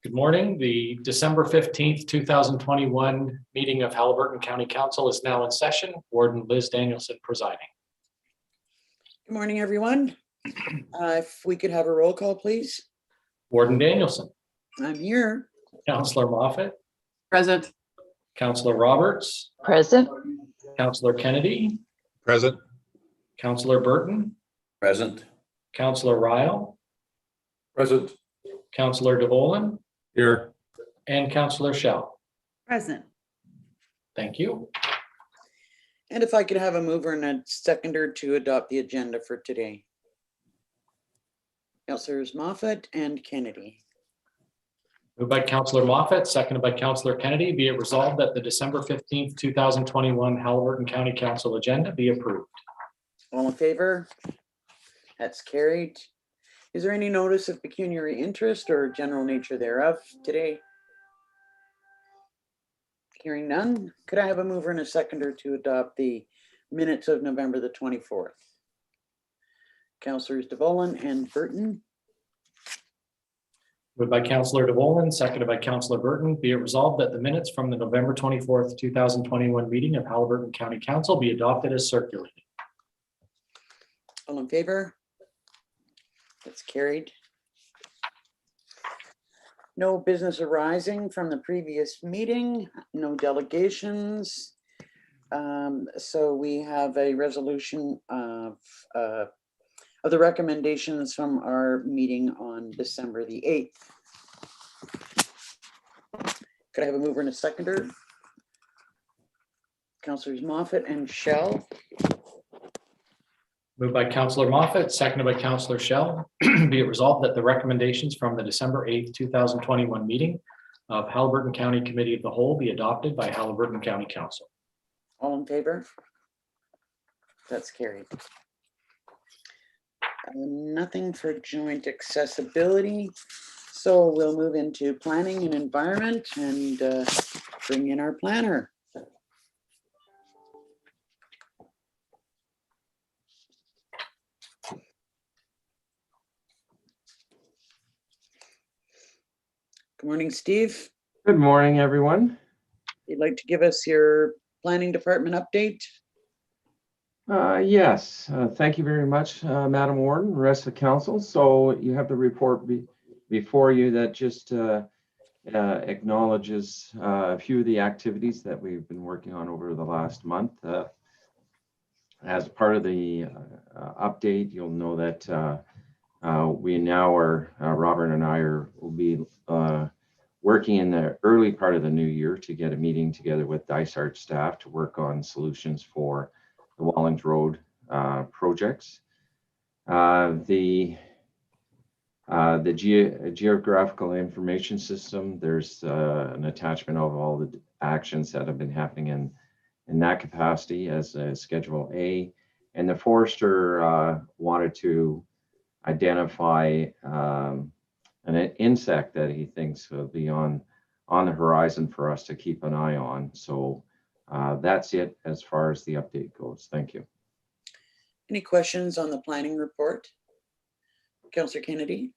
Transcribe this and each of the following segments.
Good morning. The December 15th, 2021 meeting of Haliburton County Council is now in session. Warden Liz Danielson presiding. Good morning, everyone. If we could have a roll call, please. Warden Danielson. I'm here. Councillor Moffat. Present. Councillor Roberts. Present. Councillor Kennedy. Present. Councillor Burton. Present. Councillor Ryle. Present. Councillor DeVolen. Here. And Councillor Shell. Present. Thank you. And if I could have a mover and a seconder to adopt the agenda for today. Councillors Moffat and Kennedy. Moved by Councillor Moffat, seconded by Councillor Kennedy. Be it resolved that the December 15th, 2021 Haliburton County Council agenda be approved. All in favor? That's carried. Is there any notice of pecuniary interest or general nature thereof today? Hearing none, could I have a mover and a seconder to adopt the minutes of November the 24th? Councillors DeVolen and Burton. Moved by Councillor DeVolen, seconded by Councillor Burton. Be it resolved that the minutes from the November 24th, 2021 meeting of Haliburton County Council be adopted as circulated. All in favor? That's carried. No business arising from the previous meeting, no delegations. So we have a resolution of the recommendations from our meeting on December the 8th. Could I have a mover and a seconder? Councillors Moffat and Shell. Moved by Councillor Moffat, seconded by Councillor Shell. Be it resolved that the recommendations from the December 8th, 2021 meeting of Haliburton County Committee of the Whole be adopted by Haliburton County Council. All in favor? That's carried. Nothing for joint accessibility. So we'll move into planning and environment and bring in our planner. Good morning, Steve. Good morning, everyone. You'd like to give us your planning department update? Yes, thank you very much, Madam Warden, rest of the council. So you have the report before you that just acknowledges a few of the activities that we've been working on over the last month. As part of the update, you'll know that we now are, Robert and I will be working in the early part of the new year to get a meeting together with Dysart staff to work on solutions for the Wallings Road projects. The geographical information system, there's an attachment of all the actions that have been happening in that capacity as a Schedule A. And the forester wanted to identify an insect that he thinks will be on the horizon for us to keep an eye on. So that's it as far as the update goes. Thank you. Any questions on the planning report? Councillor Kennedy?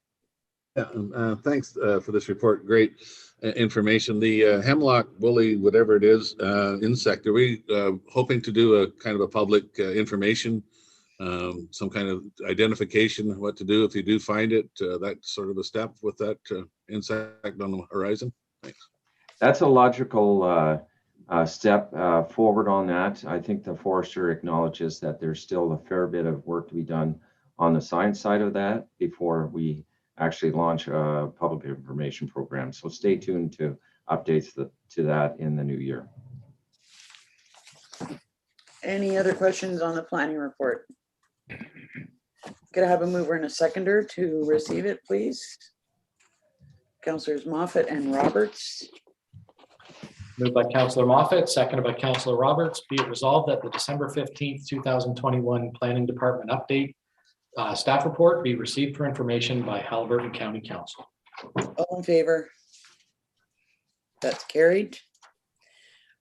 Yeah, thanks for this report. Great information. The hemlock woolly, whatever it is, insect, are we hoping to do a kind of a public information, some kind of identification, what to do if you do find it, that sort of a step with that insect on the horizon? Thanks. That's a logical step forward on that. I think the forester acknowledges that there's still a fair bit of work to be done on the science side of that before we actually launch a public information program. So stay tuned to updates to that in the new year. Any other questions on the planning report? Could I have a mover and a seconder to receive it, please? Councillors Moffat and Roberts. Moved by Councillor Moffat, seconded by Councillor Roberts. Be it resolved that the December 15th, 2021 Planning Department update staff report be received for information by Haliburton County Council. All in favor? That's carried.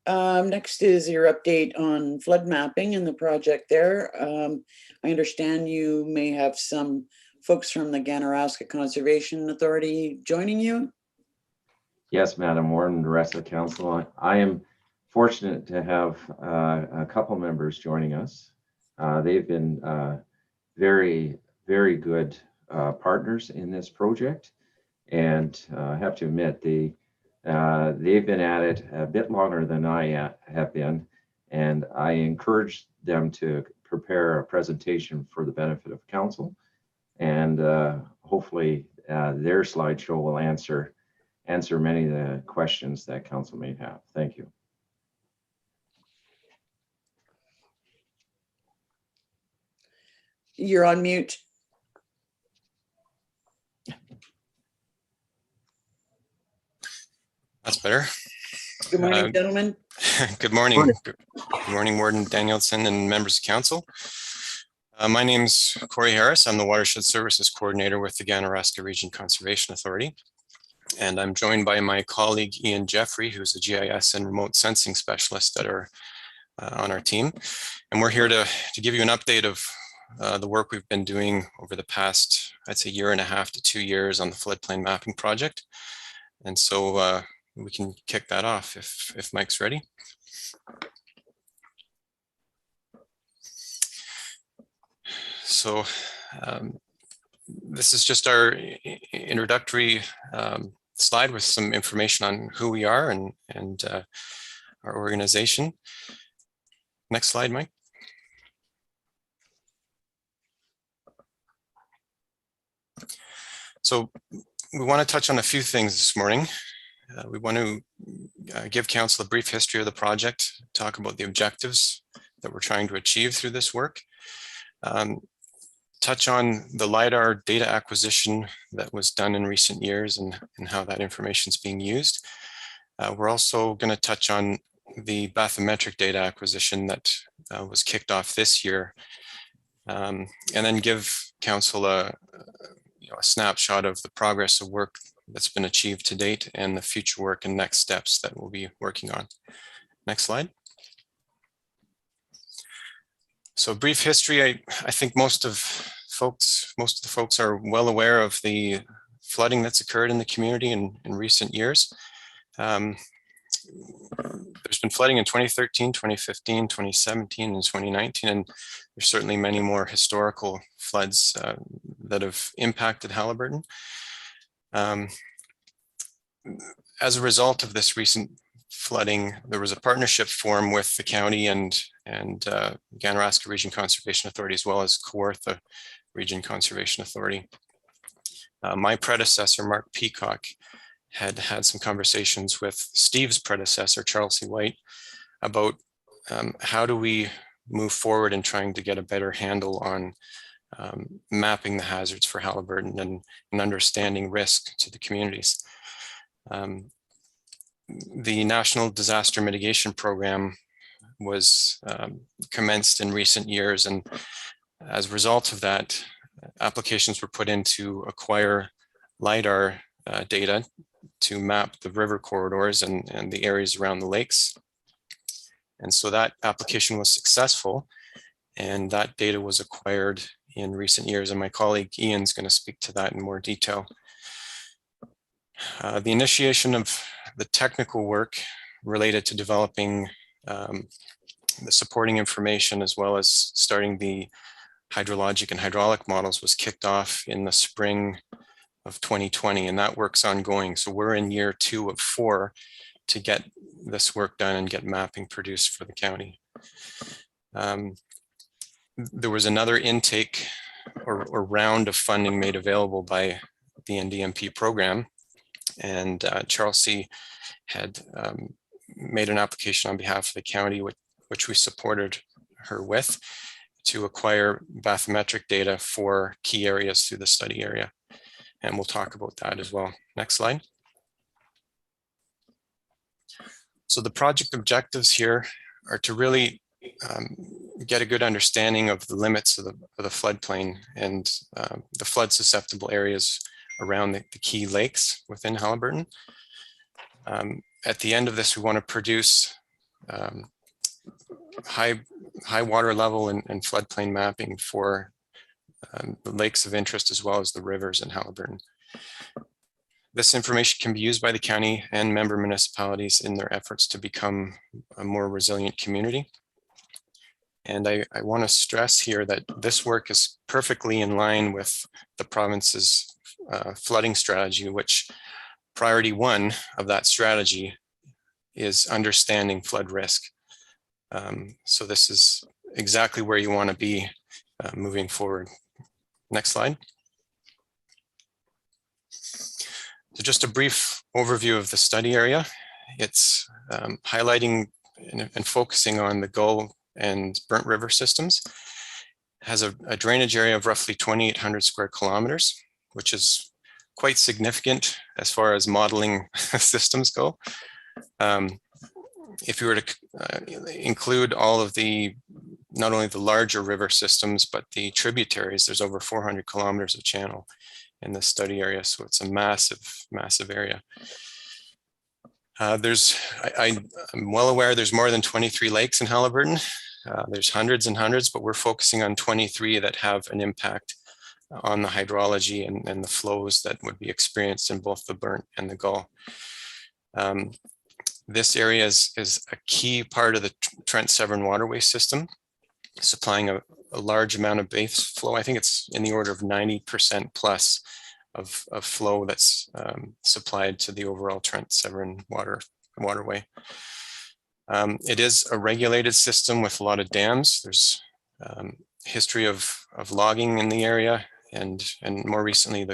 Next is your update on flood mapping and the project there. I understand you may have some folks from the Ganaraska Conservation Authority joining you. Yes, Madam Warden, the rest of the council. I am fortunate to have a couple members joining us. They've been very, very good partners in this project, and I have to admit they've been at it a bit longer than I have been, and I encourage them to prepare a presentation for the benefit of council, and hopefully their slideshow will answer many of the questions that council may have. Thank you. You're on mute. That's better. Good morning, gentlemen. Good morning. Good morning, Warden Danielson and members of council. My name's Corey Harris. I'm the Watershed Services Coordinator with the Ganaraska Region Conservation Authority. And I'm joined by my colleague, Ian Jeffrey, who's a GIS and remote sensing specialist that are on our team. And we're here to give you an update of the work we've been doing over the past, I'd say, 1.5 to 2 years on the floodplain mapping project. And so we can kick that off if Mike's ready. So this is just our introductory slide with some information on who we are and our organization. Next slide, Mike. So we want to touch on a few things this morning. We want to give council a brief history of the project, talk about the objectives that we're trying to achieve through this work, touch on the Lidar data acquisition that was done in recent years and how that information is being used. We're also going to touch on the bathymetric data acquisition that was kicked off this year, and then give council a snapshot of the progress of work that's been achieved to date and the future work and next steps that we'll be working on. Next slide. So brief history. I think most of the folks are well aware of the flooding that's occurred in the community in recent years. There's been flooding in 2013, 2015, 2017, and 2019, and there's certainly many more historical floods that have impacted Haliburton. As a result of this recent flooding, there was a partnership formed with the county and Ganaraska Region Conservation Authority, as well as Kawartha Region Conservation Authority. My predecessor, Mark Peacock, had some conversations with Steve's predecessor, Charles C. White, about how do we move forward in trying to get a better handle on mapping the hazards for Haliburton and understanding risk to the communities. The National Disaster Mitigation Program was commenced in recent years, and as a result of that, applications were put in to acquire Lidar data to map the river corridors and the areas around the lakes. And so that application was successful, and that data was acquired in recent years, and my colleague Ian's going to speak to that in more detail. The initiation of the technical work related to developing the supporting information, as well as starting the hydrologic and hydraulic models, was kicked off in the spring of 2020, and that work's ongoing. So we're in year 2 of 4 to get this work done and get mapping produced for the county. There was another intake or round of funding made available by the NDMP program, and Charles C. had made an application on behalf of the county, which we supported her with, to acquire bathymetric data for key areas through the study area. And we'll talk about that as well. Next slide. So the project objectives here are to really get a good understanding of the limits of the floodplain and the flood susceptible areas around the key lakes within Haliburton. At the end of this, we want to produce high water level and floodplain mapping for the lakes of interest, as well as the rivers in Haliburton. This information can be used by the county and member municipalities in their efforts to become a more resilient community. And I want to stress here that this work is perfectly in line with the province's flooding strategy, which priority 1 of that strategy is understanding flood risk. So this is exactly where you want to be moving forward. Next slide. So just a brief overview of the study area. It's highlighting and focusing on the Gull and Burnt River systems. It has a drainage area of roughly 2,800 square kilometers, which is quite significant as far as modeling systems go. If you were to include all of the, not only the larger river systems, but the tributaries, there's over 400 kilometers of channel in the study area. So it's a massive, massive area. I'm well aware there's more than 23 lakes in Haliburton. There's hundreds and hundreds, but we're focusing on 23 that have an impact on the hydrology and the flows that would be experienced in both the Burnt and the Gull. This area is a key part of the Trent Severn waterway system, supplying a large amount of base flow. I think it's in the order of 90% plus of flow that's supplied to the overall Trent Severn waterway. It is a regulated system with a lot of dams. There's history of logging in the area, and more recently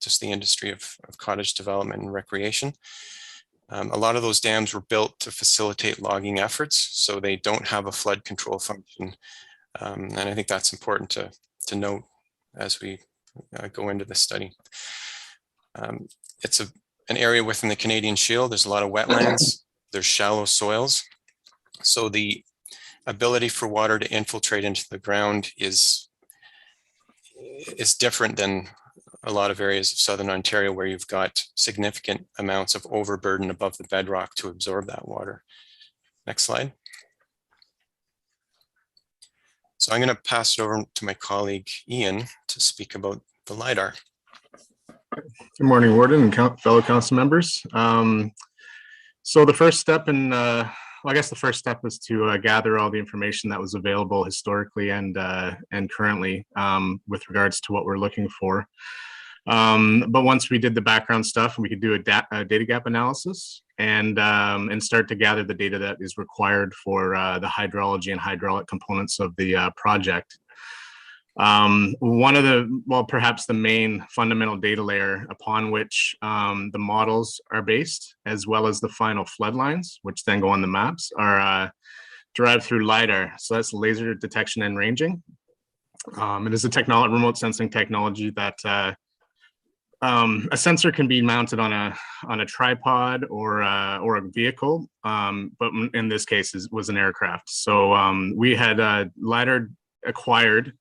just the industry of cottage development and recreation. A lot of those dams were built to facilitate logging efforts, so they don't have a flood control function. And I think that's important to note as we go into this study. It's an area within the Canadian Shield. There's a lot of wetlands, there's shallow soils. So the ability for water to infiltrate into the ground is different than a lot of areas of Southern Ontario where you've got significant amounts of overburden above the bedrock to absorb that water. Next slide. So I'm going to pass it over to my colleague, Ian, to speak about the Lidar. Good morning, Warden and fellow council members. So the first step I guess the first step was to gather all the information that was available historically and currently with regards to what we're looking for. But once we did the background stuff, we could do a data gap analysis and start to gather the data that is required for the hydrology and hydraulic components of the project. One of the, well, perhaps the main fundamental data layer upon which the models are based, as well as the final flood lines, which then go on the maps, are derived through Lidar. So that's laser detection and ranging. It is a remote sensing technology that a sensor can be mounted on a tripod or a vehicle, but in this case it was an aircraft. So we had Lidar acquired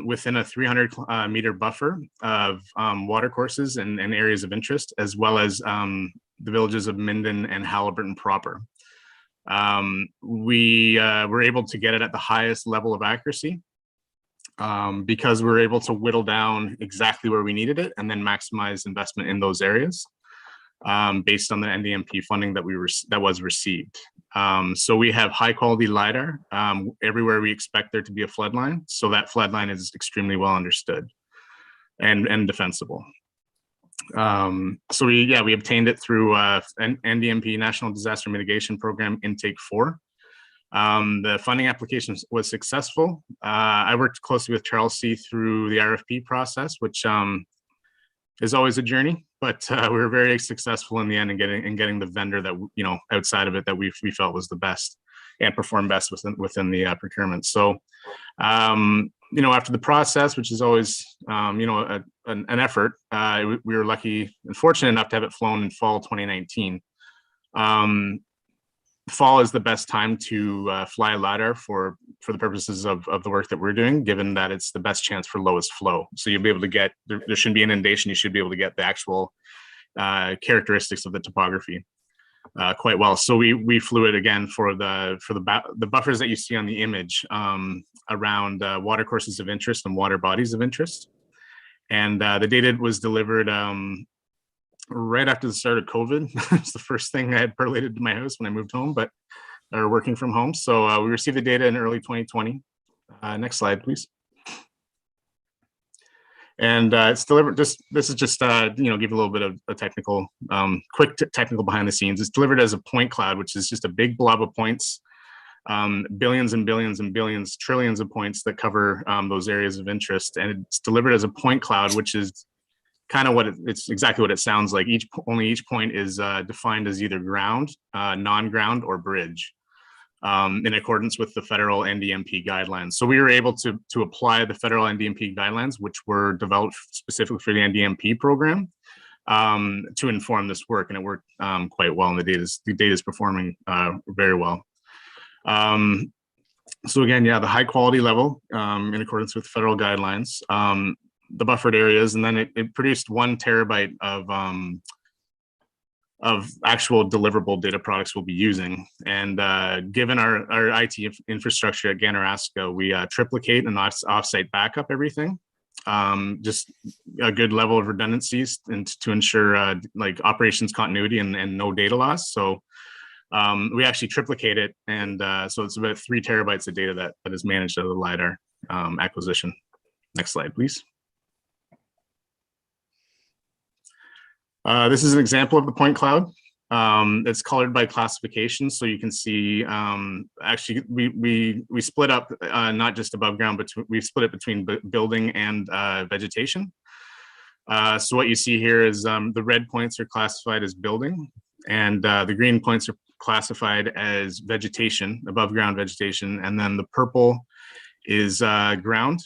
within a 300 meter buffer of water courses and areas of interest, as well as the villages of Minden and Haliburton proper. We were able to get it at the highest level of accuracy because we were able to whittle down exactly where we needed it and then maximize investment in those areas based on the NDMP funding that was received. So we have high quality Lidar everywhere we expect there to be a flood line. So that flood line is extremely well understood and defensible. So we obtained it through an NDMP National Disaster Mitigation Program Intake 4. The funding application was successful. I worked closely with Charles C. through the RFP process, which is always a journey, but we were very successful in the end in getting the vendor that, you know, outside of it that we felt was the best and performed best within the procurement. So, you know, after the process, which is always, you know, an effort, we were lucky and fortunate enough to have it flown in fall 2019. Fall is the best time to fly Lidar for the purposes of the work that we're doing, given that it's the best chance for lowest flow. So you'll be able to get, there shouldn't be inundation, you should be able to get the actual characteristics of the topography quite well. So we flew it again for the buffers that you see on the image around water courses of interest and water bodies of interest. And the data was delivered right after the start of COVID. It's the first thing I had percolated to my house when I moved home, but are working from home. So we received the data in early 2020. Next slide, please. And it's delivered. This is just give you a little bit of a technical, quick technical behind the scenes. It's delivered as a point cloud, which is just a big blob of points, billions and billions and billions, trillions of points that cover those areas of interest. And it's delivered as a point cloud, which is kind of what it's exactly what it sounds like. Only each point is defined as either ground, non-ground, or bridge, in accordance with the federal NDMP guidelines. So we were able to apply the federal NDMP guidelines, which were developed specifically for the NDMP program, to inform this work, and it worked quite well. And the data is performing very well. So again, yeah, the high quality level in accordance with federal guidelines, the buffered areas, and then it produced 1 terabyte of actual deliverable data products we'll be using. And given our IT infrastructure at Ganaraska, we triplicate and offsite backup everything. Just a good level of redundancies and to ensure like operations continuity and no data loss. So we actually triplicate it, and so it's about 3 terabytes of data that is managed out of the Lidar acquisition. Next slide, please. This is an example of the point cloud. It's colored by classification, so you can see. Actually, we split up not just above ground, but we split it between building and vegetation. So what you see here is the red points are classified as building, and the green points are classified as vegetation, above ground vegetation, and then the purple is ground,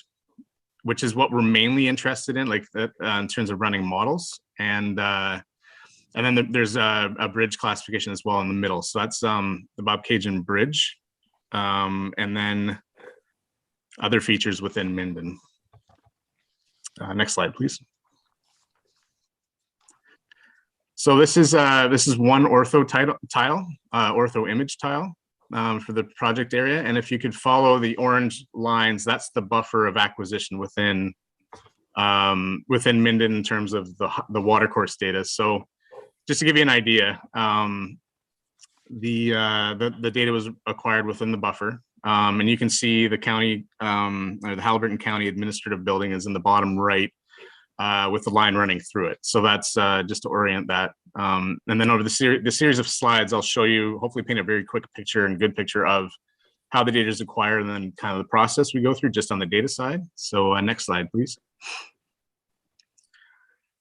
which is what we're mainly interested in, like in terms of running models. And then there's a bridge classification as well in the middle. So that's the Bobcaygeon Bridge, and then other features within Minden. Next slide, please. So this is one ortho tile, ortho image tile for the project area. And if you could follow the orange lines, that's the buffer of acquisition within Minden in terms of the watercourse data. So just to give you an idea, the data was acquired within the buffer, and you can see the county, or the Haliburton County Administrative Building is in the bottom right, with the line running through it. So that's just to orient that. And then over the series of slides, I'll show you, hopefully paint a very quick picture and good picture of how the data is acquired and then kind of the process we go through just on the data side. So next slide, please.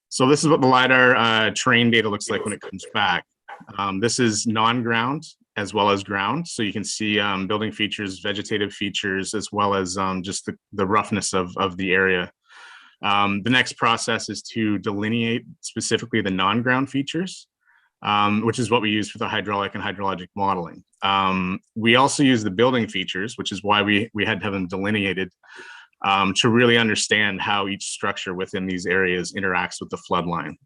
So this is what the Lidar terrain data looks like when it comes back. This is non-ground as well as ground. So you can see building features, vegetative features, as well as just the roughness of the area. The next process is to delineate specifically the non-ground features, which is what we use for the hydraulic and hydrologic modeling. We also use the building features, which is why we had to have them delineated, to really understand how each structure within these areas interacts with the flood line,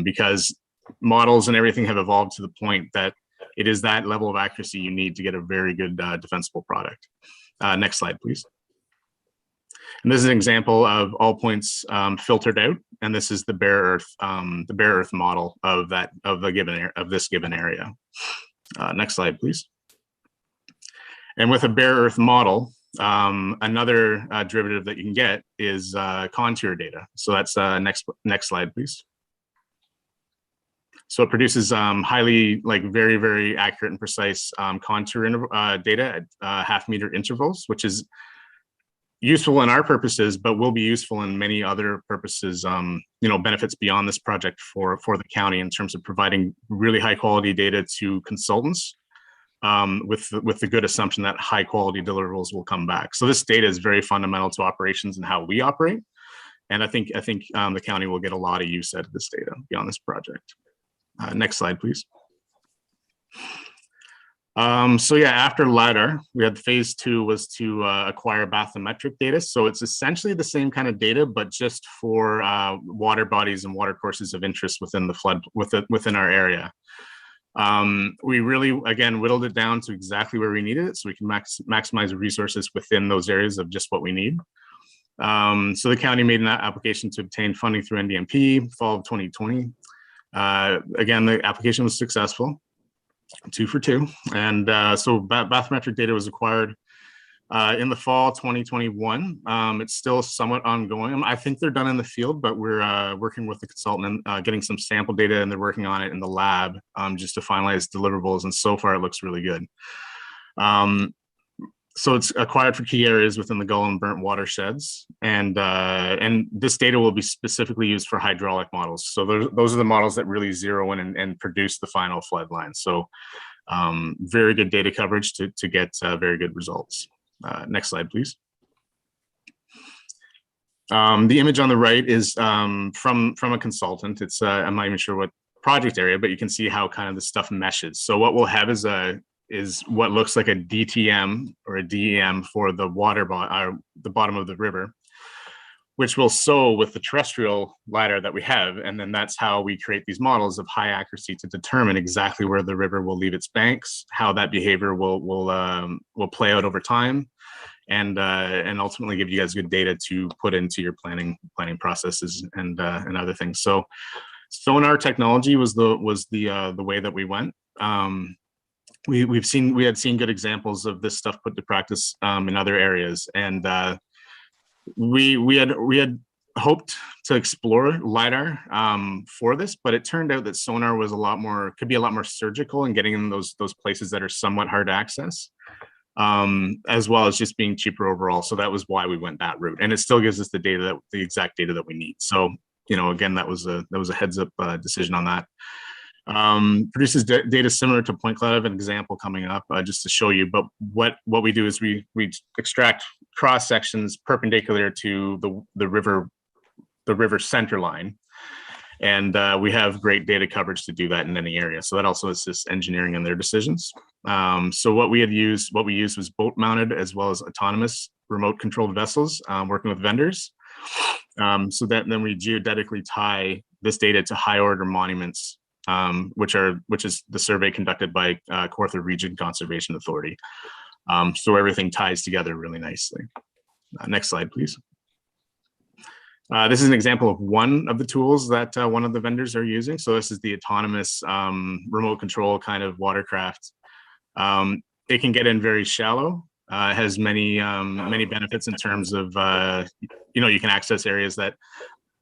because models and everything have evolved to the point that it is that level of accuracy you need to get a very good defensible product. Next slide, please. And this is an example of all points filtered out, and this is the bare earth model of this given area. Next slide, please. And with a bare earth model, another derivative that you can get is contour data. So that's next slide, please. So it produces highly, very, very accurate and precise contour data at half-meter intervals, which is useful in our purposes, but will be useful in many other purposes, benefits beyond this project for the county in terms of providing really high quality data to consultants, with the good assumption that high quality deliverables will come back. So this data is very fundamental to operations and how we operate. And I think the county will get a lot of use out of this data beyond this project. Next slide, please. So yeah, after Lidar, we had phase 2 was to acquire bathymetric data. So it's essentially the same kind of data, but just for water bodies and water courses of interest within the flood, within our area. We really, again, whittled it down to exactly where we needed it, so we can maximize resources within those areas of just what we need. So the county made an application to obtain funding through NDMP, fall of 2020. Again, the application was successful, 2 for 2. And so bathymetric data was acquired in the fall 2021. It's still somewhat ongoing. I think they're done in the field, but we're working with the consultant, getting some sample data, and they're working on it in the lab just to finalize deliverables. And so far, it looks really good. So it's acquired for key areas within the Gull and Burnt watersheds, and this data will be specifically used for hydraulic models. So those are the models that really zero in and produce the final flood line. So very good data coverage to get very good results. Next slide, please. The image on the right is from a consultant. It's I'm not even sure what project area, but you can see how kind of the stuff meshes. So what we'll have is what looks like a DTM or a DEM for the the bottom of the river, which will sew with the terrestrial LiDAR that we have. And then that's how we create these models of high accuracy to determine exactly where the river will leave its banks, how that behavior will play out over time, and ultimately give you guys good data to put into your planning processes and other things. So sonar technology was the way that we went. We had seen good examples of this stuff put to practice in other areas, and we had hoped to explore LiDAR for this, but it turned out that sonar was could be a lot more surgical in getting in those places that are somewhat hard to access, as well as just being cheaper overall. So that was why we went that route, and it still gives us the exact data that we need. So again, that was a heads up decision on that. Produces data similar to point cloud. I have an example coming up just to show you, but what we do is we extract cross sections perpendicular to the river center line, and we have great data coverage to do that in any area. So that also assists engineering in their decisions. So what we used was boat mounted as well as autonomous remote controlled vessels, working with vendors. So that then we geodetically tie this data to high order monuments, which is the survey conducted by Kawartha Region Conservation Authority. So everything ties together really nicely. Next slide, please. This is an example of one of the tools that one of the vendors are using. So this is the autonomous remote control kind of watercraft. It can get in very shallow. It has many benefits in terms of you can access areas that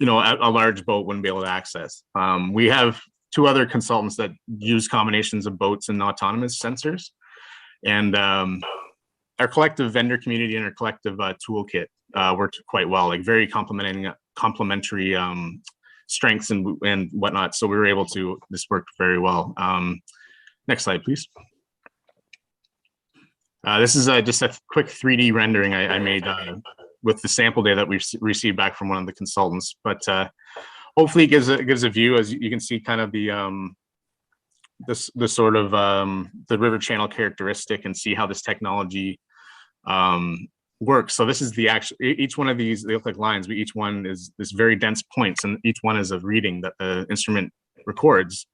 a large boat wouldn't be able to access. We have 2 other consultants that use combinations of boats and autonomous sensors, and our collective vendor community and our collective toolkit worked quite well, like very complementary strengths and whatnot. So we were able to, this worked very well. Next slide, please. This is just a quick 3D rendering I made with the sample data that we've received back from one of the consultants, but hopefully it gives a view, as you can see, kind of the sort of the river channel characteristic, and see how this technology works. So this is the actual, each one of these, they look like lines, but each one is this very dense points, and each one is a reading that the instrument records,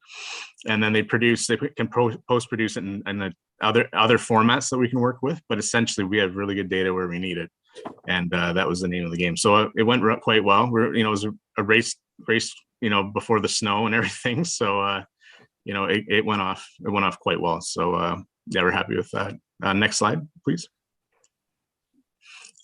and then they can post produce it in the other formats that we can work with. But essentially we have really good data where we need it, and that was the name of the game. So it went quite well. It was a race before the snow and everything, so it went off quite well. So yeah, we're happy with that. Next slide, please.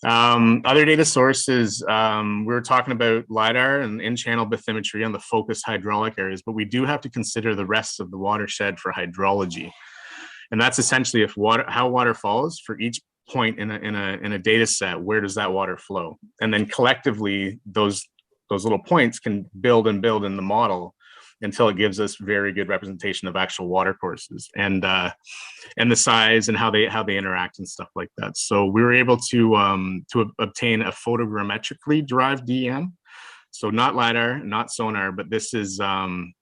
Other data sources, we were talking about LiDAR and in-channel bathymetry on the focused hydraulic areas, but we do have to consider the rest of the watershed for hydrology. And that's essentially how water falls for each point in a data set. Where does that water flow? And then collectively, those little points can build in the model until it gives us very good representation of actual water courses and the size and how they interact and stuff like that. So we were able to obtain a photogrammetrically derived DEM. So not LiDAR, not sonar, but this is an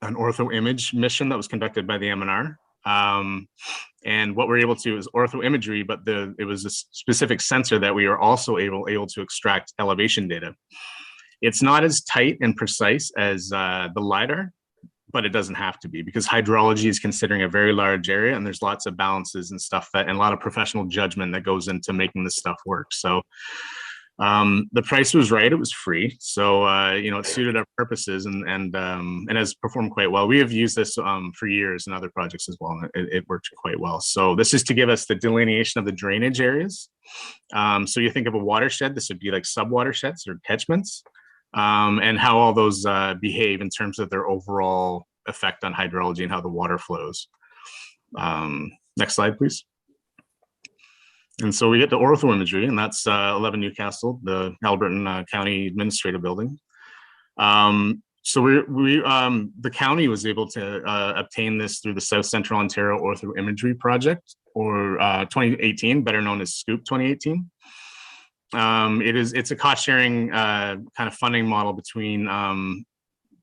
ortho image mission that was conducted by the MNR. And what we're able to is ortho imagery, but it was a specific sensor that we are also able to extract elevation data. It's not as tight and precise as the LiDAR, but it doesn't have to be, because hydrology is considering a very large area, and there's lots of balances and stuff and a lot of professional judgment that goes into making this stuff work. So The price was right; it was free, so it suited our purposes and has performed quite well. We have used this for years in other projects as well, and it worked quite well. So this is to give us the delineation of the drainage areas. So you think of a watershed; this would be like sub-watersheds or catchments, and how all those behave in terms of their overall effect on hydrology and how the water flows. Next slide, please. And so we get to ortho imagery, and that's 11 Newcastle, the Albertan County Administrative Building. So the county was able to obtain this through the South Central Ontario Ortho Imagery Project, or 2018, better known as SCOOP 2018. It's a cost sharing kind of funding model between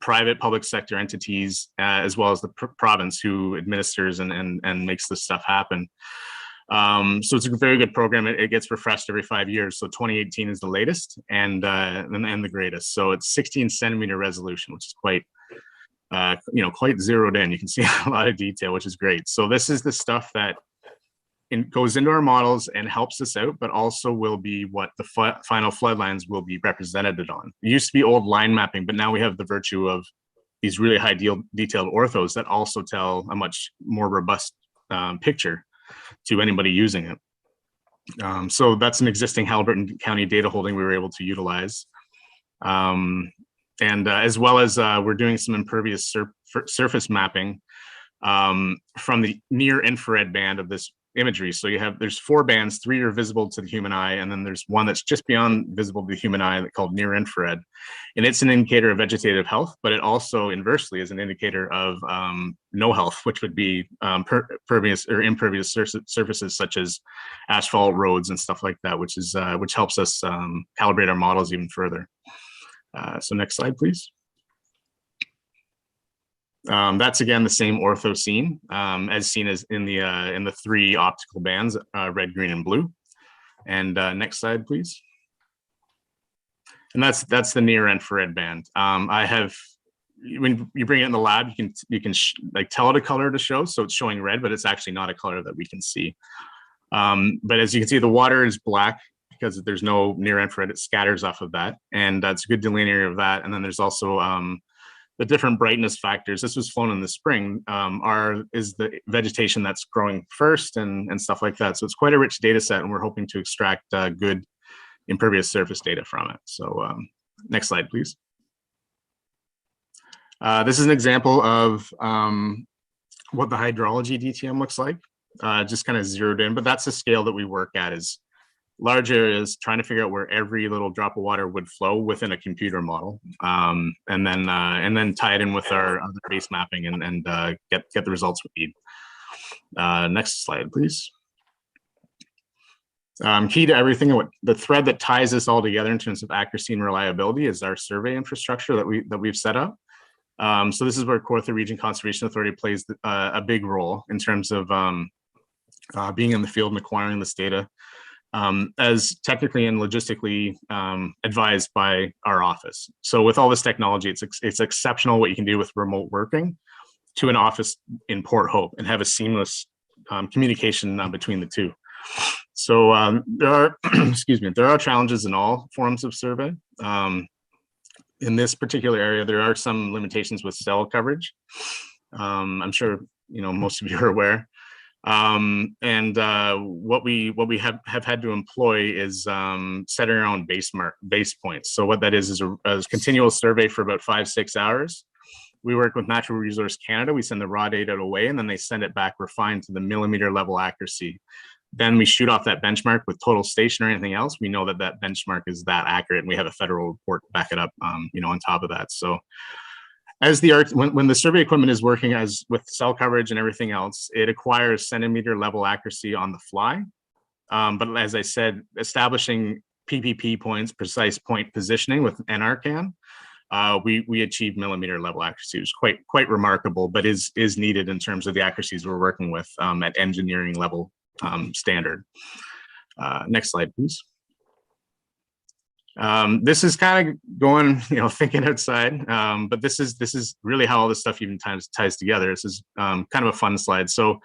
private public sector entities as well as the province, who administers and makes this stuff happen. So it's a very good program. It gets refreshed every 5 years. So 2018 is the latest and the greatest. So it's 16 centimeter resolution, which is quite zeroed in. You can see a lot of detail, which is great. So this is the stuff that goes into our models and helps us out, but also will be what the final floodlines will be represented on. It used to be old line mapping, but now we have the virtue of these really high detailed orthos that also tell a much more robust picture to anybody using it. So that's an existing Halberton County data holding we were able to utilize. And as well as we're doing some impervious surface mapping from the near infrared band of this imagery. So there's 4 bands, 3 are visible to the human eye, and then there's one that's just beyond visible to the human eye called near infrared. And it's an indicator of vegetative health, but it also inversely is an indicator of no health, which would be pervious or impervious surfaces such as asphalt roads and stuff like that, which helps us calibrate our models even further. So next slide, please. That's again the same ortho scene as seen as in the 3 optical bands, red, green, and blue. And next slide, please. And that's the near infrared band. When you bring it in the lab, you can like tell it a color to show, so it's showing red, but it's actually not a color that we can see. But as you can see, the water is black because there's no near infrared. It scatters off of that, and that's a good delineator of that. And then there's also the different brightness factors. This was flown in the spring, is the vegetation that's growing first and stuff like that. So it's quite a rich data set, and we're hoping to extract good impervious surface data from it. So next slide, please. This is an example of what the hydrology DTM looks like, just kind of zeroed in, but that's the scale that we work at, is large areas, trying to figure out where every little drop of water would flow within a computer model, and then tie it in with our other base mapping and get the results we need. Next slide, please. Key to everything, the thread that ties this all together in terms of accuracy and reliability is our survey infrastructure that we've set up. So this is where Kawartha Region Conservation Authority plays a big role in terms of being in the field and acquiring this data, as technically and logistically advised by our office. So with all this technology, it's exceptional what you can do with remote working to an office in Port Hope and have a seamless communication between the two. So there are, there are challenges in all forms of survey. In this particular area, there are some limitations with cell coverage. I'm sure most of you are aware. What we have had to employ is setting our own base points. So what that is a continual survey for about 5-6 hours. We work with Natural Resource Canada. We send the raw data away, and then they send it back refined to the millimeter level accuracy. Then we shoot off that benchmark with total station or anything else. We know that that benchmark is that accurate, and we have a federal report to back it up, on top of that. So as when the survey equipment is working with cell coverage and everything else, it acquires centimeter level accuracy on the fly. But as I said, establishing PPP points, precise point positioning with NRCan, we achieve millimeter level accuracy. It's quite remarkable, but is needed in terms of the accuracies we're working with at engineering level standard. Next slide, please. This is kind of going, thinking outside, but this is really how all this stuff even ties together. This is kind of a fun slide. So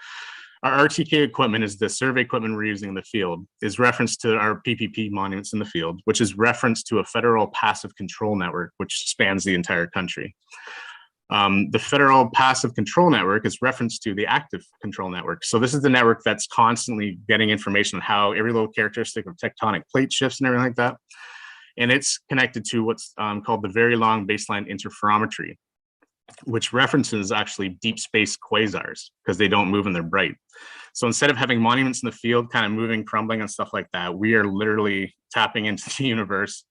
Our RTK equipment is the survey equipment we're using in the field, is referenced to our PPP monuments in the field, which is referenced to a federal passive control network, which spans the entire country. The federal passive control network is referenced to the active control network. So this is the network that's constantly getting information on how every little characteristic of tectonic plate shifts and everything like that. And it's connected to what's called the Very Long Baseline Interferometry, which references actually deep space quasars because they don't move and they're bright. So instead of having monuments in the field kind of moving, crumbling and stuff like that, we are literally tapping into the universe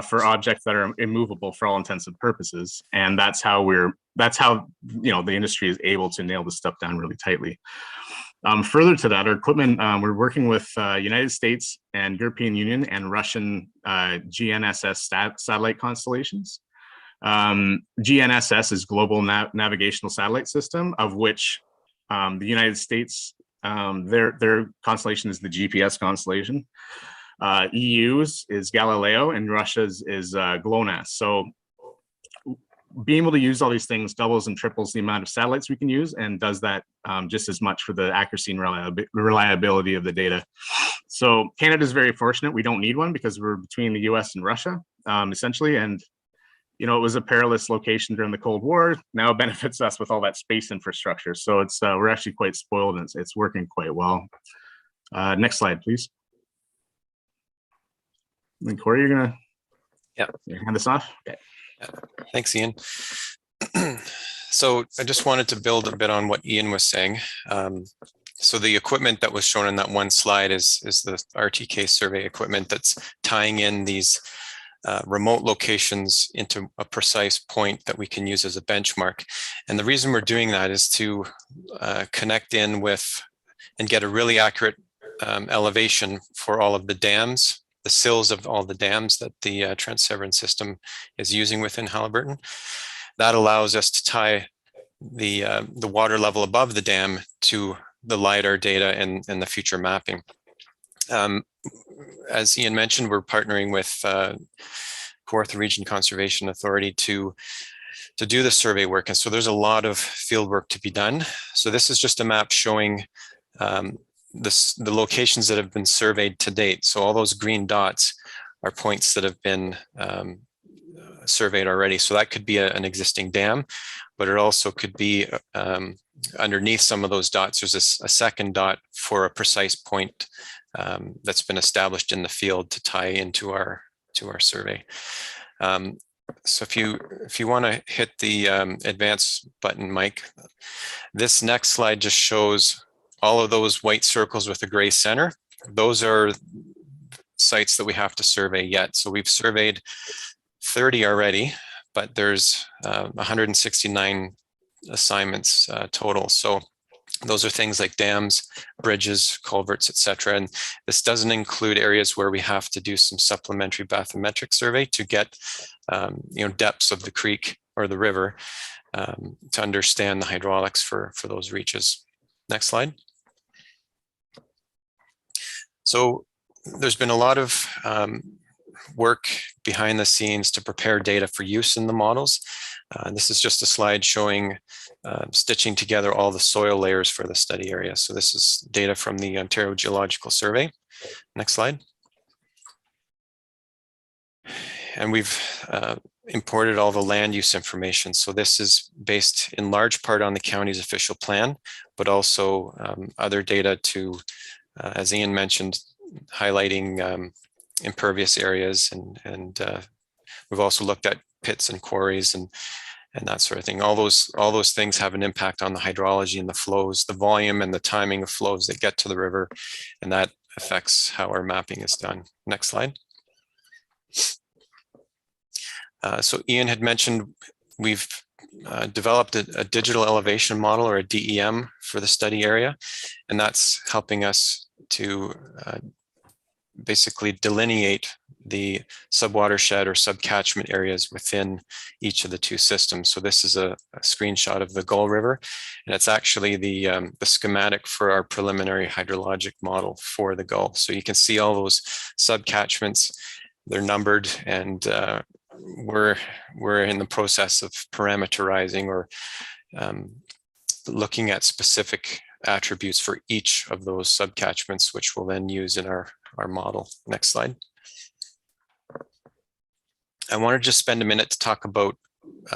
for objects that are immovable for all intents and purposes. And that's how the industry is able to nail this stuff down really tightly. Further to that, our equipment, we're working with United States and European Union and Russian GNSS satellite constellations. GNSS is Global Navigational Satellite System, of which the United States, their constellation is the GPS constellation. EU's is Galileo, and Russia's is GLONASS. So being able to use all these things doubles and triples the amount of satellites we can use, and does that just as much for the accuracy and reliability of the data. So Canada is very fortunate. We don't need one because we're between the US and Russia, essentially. And it was a perilous location during the Cold War. Now it benefits us with all that space infrastructure. So it's we're actually quite spoiled, and it's working quite well. Next slide, please. And Corey, you're gonna hand this off. Okay. Thanks, Ian. So I just wanted to build a bit on what Ian was saying. So the equipment that was shown in that one slide is the RTK survey equipment that's tying in these remote locations into a precise point that we can use as a benchmark. And the reason we're doing that is to connect in with and get a really accurate elevation for all of the dams, the sills of all the dams that the Trent-Severn system is using within Haliburton. That allows us to tie the water level above the dam to the LiDAR data and the future mapping. As Ian mentioned, we're partnering with Kawartha Region Conservation Authority to do the survey work. And so there's a lot of field work to be done. So this is just a map showing the locations that have been surveyed to date. So all those green dots are points that have been surveyed already. So that could be an existing dam, but it also could be underneath some of those dots, there's a second dot for a precise point that's been established in the field to tie into our survey. So if you want to hit the advance button, Mike, this next slide just shows all of those white circles with a gray center. Those are sites that we have to survey yet. So we've surveyed 30 already, but there's 169 assignments total. So those are things like dams, bridges, culverts, etc. And this doesn't include areas where we have to do some supplementary bathymetric survey to get depths of the creek or the river to understand the hydraulics for those reaches. Next slide. So there's been a lot of work behind the scenes to prepare data for use in the models. This is just a slide showing stitching together all the soil layers for the study area. So this is data from the Ontario Geological Survey. Next slide. And we've imported all the land use information. So this is based in large part on the county's official plan, but also other data to, as Ian mentioned, highlighting impervious areas, and we've also looked at pits and quarries and that sort of thing. All those things have an impact on the hydrology and the flows, the volume and the timing of flows that get to the river, and that affects how our mapping is done. Next slide. So Ian had mentioned we've developed a digital elevation model, or a DEM, for the study area, and that's helping us to basically delineate the subwatershed or subcatchment areas within each of the two systems. So this is a screenshot of the Gull River, and it's actually the schematic for our preliminary hydrologic model for the Gull. So you can see all those subcatchments, they're numbered, and we're in the process of parameterizing or looking at specific attributes for each of those subcatchments, which we'll then use in our model. Next slide. I want to just spend a minute to talk about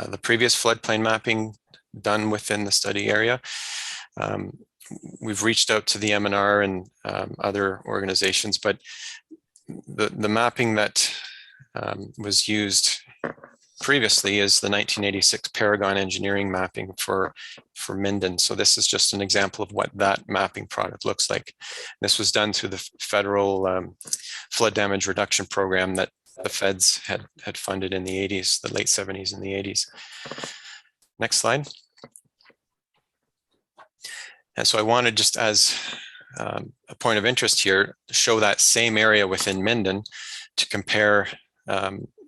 the previous floodplain mapping done within the study area. We've reached out to the MNR and other organizations, but the mapping that was used previously is the 1986 Paragon Engineering mapping for Minden. So this is just an example of what that mapping product looks like. This was done through the federal flood damage reduction program that the feds had funded in the 80s, the late 70s and the 80s. Next slide. And so I wanted, just as a point of interest here, to show that same area within Minden to compare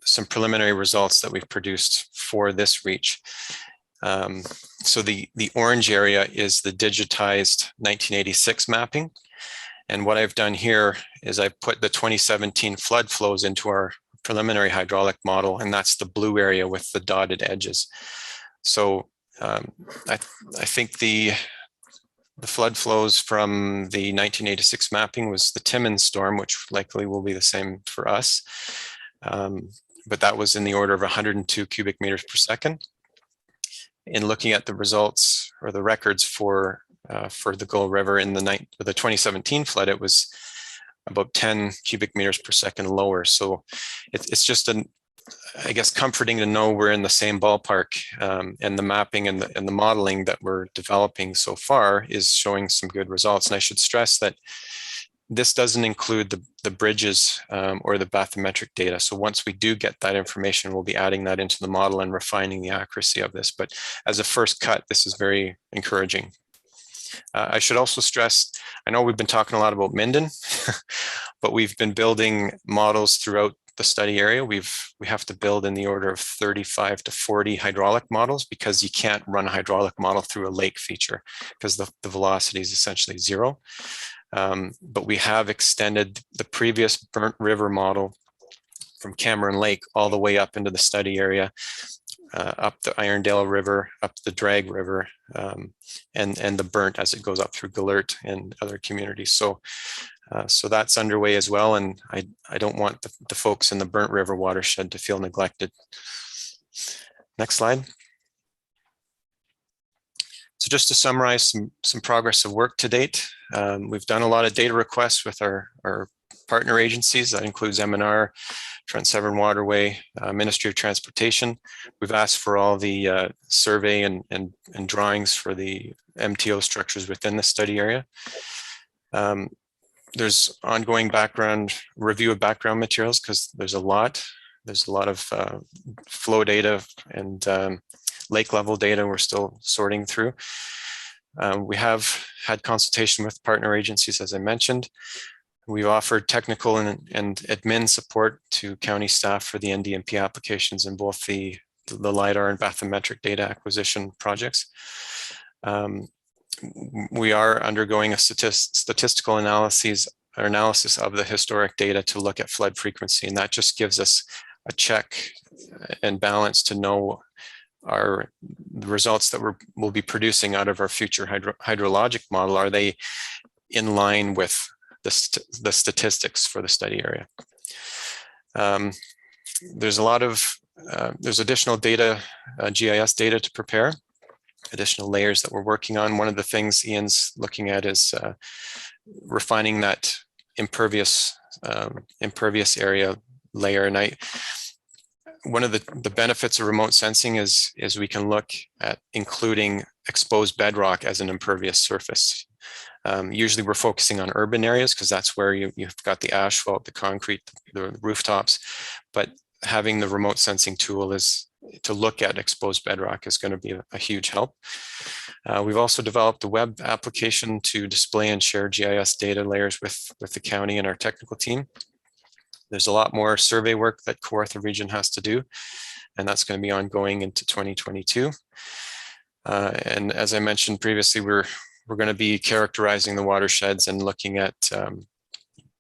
some preliminary results that we've produced for this reach. So the orange area is the digitized 1986 mapping. And what I've done here is I put the 2017 flood flows into our preliminary hydraulic model, and that's the blue area with the dotted edges. So I think the flood flows from the 1986 mapping was the Timmins storm, which likely will be the same for us. But that was in the order of 102 cubic meters per second. In looking at the results or the records for the Gull River in the 2017 flood, it was about 10 cubic meters per second lower. So it's just I guess, comforting to know we're in the same ballpark, and the mapping and the modeling that we're developing so far is showing some good results. And I should stress that this doesn't include the bridges or the bathymetric data. So once we do get that information, we'll be adding that into the model and refining the accuracy of this. But as a first cut, this is very encouraging. I should also stress, I know we've been talking a lot about Minden, but we've been building models throughout the study area. We have to build in the order of 35 to 40 hydraulic models, because you can't run a hydraulic model through a lake feature because the velocity is essentially zero. But we have extended the previous Burnt River model from Cameron Lake all the way up into the study area, up the Irondale River, up the Drag River, and the Burnt as it goes up through Galert and other communities. So that's underway as well, and I don't want the folks in the Burnt River watershed to feel neglected. Next slide. So just to summarize some progress of work to date, we've done a lot of data requests with our partner agencies. That includes MNR, Trent-Severn Waterway, Ministry of Transportation. We've asked for all the survey and drawings for the MTO structures within the study area. There's ongoing review of background materials, because there's a lot of flow data and lake level data we're still sorting through. We have had consultation with partner agencies, as I mentioned. We've offered technical and admin support to county staff for the NDMP applications in both the Lidar and bathymetric data acquisition projects. We are undergoing a statistical analysis of the historic data to look at flood frequency, and that just gives us a check and balance to know the results that we'll be producing out of our future hydrologic model. Are they in line with the statistics for the study area? There's additional data, GIS data to prepare, additional layers that we're working on. One of the things Ian's looking at is refining that impervious area layer. And one of the benefits of remote sensing is we can look at including exposed bedrock as an impervious surface. Usually we're focusing on urban areas because that's where you've got the asphalt, the concrete, the rooftops, but having the remote sensing tool to look at exposed bedrock is going to be a huge help. We've also developed a web application to display and share GIS data layers with the county and our technical team. There's a lot more survey work that Kawartha region has to do, and that's going to be ongoing into 2022. And as I mentioned previously, we're going to be characterizing the watersheds and looking at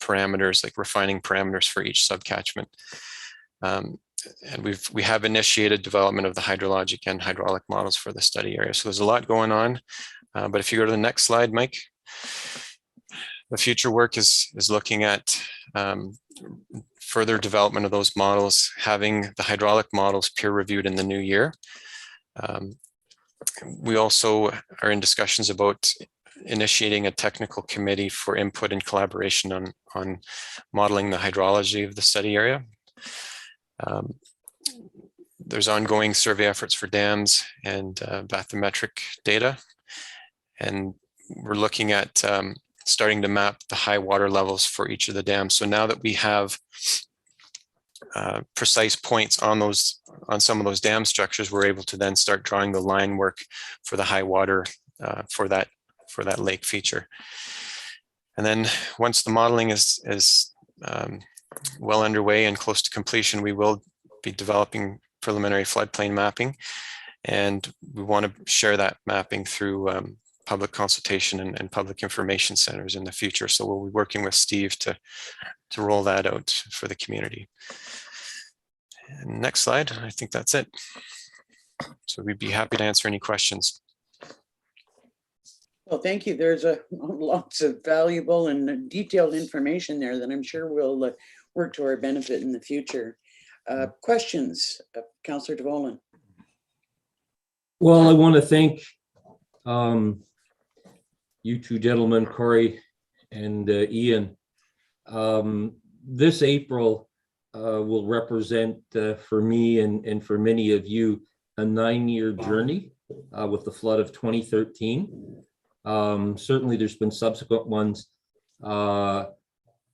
parameters, like refining parameters for each subcatchment. And we have initiated development of the hydrologic and hydraulic models for the study area. So there's a lot going on. But if you go to the next slide, Mike, the future work is looking at further development of those models, having the hydraulic models peer reviewed in the new year. We also are in discussions about initiating a technical committee for input and collaboration on modeling the hydrology of the study area. There's ongoing survey efforts for dams and bathymetric data. And we're looking at starting to map the high water levels for each of the dams. So now that we have precise points on some of those dam structures, we're able to then start drawing the line work for the high water for that lake feature. And then once the modeling is well underway and close to completion, we will be developing preliminary floodplain mapping, and we want to share that mapping through public consultation and public information centers in the future. So we'll be working with Steve to roll that out for the community. And next slide, I think that's it. So we'd be happy to answer any questions. Well, thank you. There's lots of valuable and detailed information there that I'm sure will work to our benefit in the future. Questions, Councillor DeVolen? Well, I want to thank you two gentlemen, Corey and Ian. This April will represent for me and for many of you a 9-year journey with the flood of 2013. Certainly there's been subsequent ones.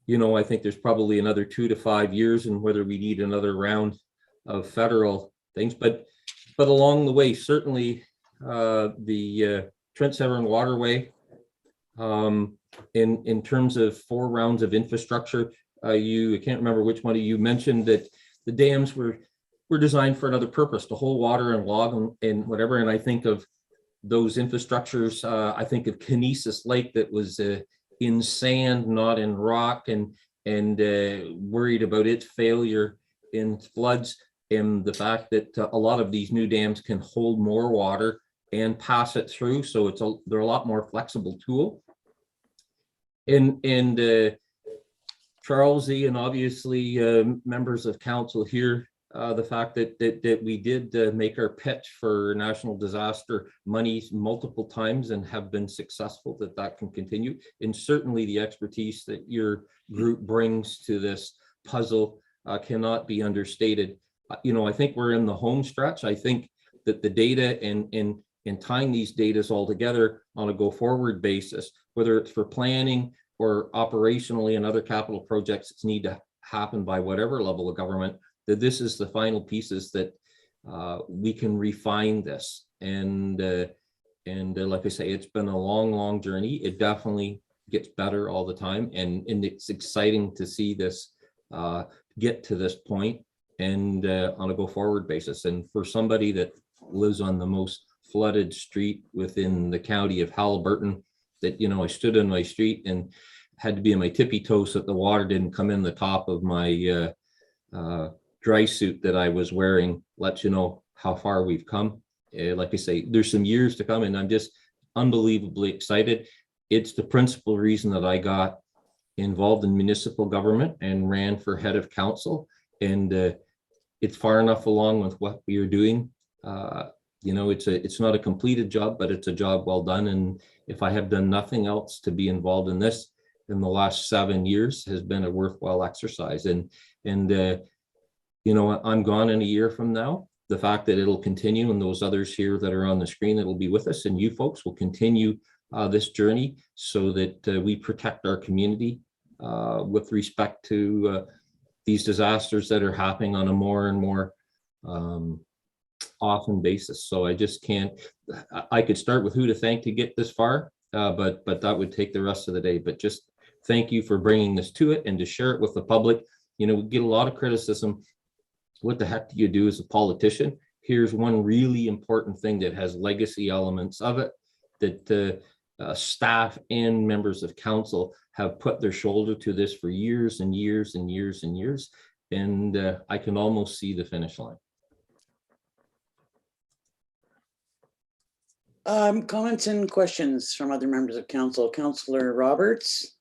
You know, I think there's probably another 2 to 5 years and whether we need another round of federal things, but along the way, certainly the Trent Severn Waterway, in terms of 4 rounds of infrastructure, I can't remember which one of you mentioned that the dams were designed for another purpose, to hold water and log and whatever. And I think of those infrastructures, I think of Kinesis Lake that was in sand, not in rock, and worried about its failure in floods, and the fact that a lot of these new dams can hold more water and pass it through, so they're a lot more flexible tool. And Charles, and obviously members of council here, the fact that we did make our pitch for national disaster monies multiple times and have been successful, that can continue. And certainly the expertise that your group brings to this puzzle cannot be understated. You know, I think we're in the home stretch. I think that the data and tying these data all together on a go forward basis, whether it's for planning or operationally and other capital projects that need to happen by whatever level of government, that this is the final pieces that we can refine this. And like I say, it's been a long journey. It definitely gets better all the time. And it's exciting to see this get to this point and on a go forward basis. And for somebody that lives on the most flooded street within the county of Halliburton, that, you know, I stood in my street and had to be in my tippy toes so that the water didn't come in the top of my dry suit that I was wearing, lets you know how far we've come. Like I say, there's some years to come, and I'm just unbelievably excited. It's the principal reason that I got involved in municipal government and ran for head of council. And it's far enough along with what we are doing. You know, it's not a completed job, but it's a job well done. And if I have done nothing else to be involved in this in the last 7 years, has been a worthwhile exercise. And you know, I'm gone in a year from now. The fact that it'll continue, and those others here that are on the screen that will be with us, and you folks will continue this journey so that we protect our community with respect to these disasters that are happening on a more and more often basis. So I just can't, I could start with who to thank to get this far, but that would take the rest of the day. But just thank you for bringing this to it and to share it with the public. You know, we get a lot of criticism. What the heck do you do as a politician? Here's one really important thing that has legacy elements of it, that staff and members of council have put their shoulder to this for years and years and years and years. And I can almost see the finish line. Comments and questions from other members of council. Councillor Roberts.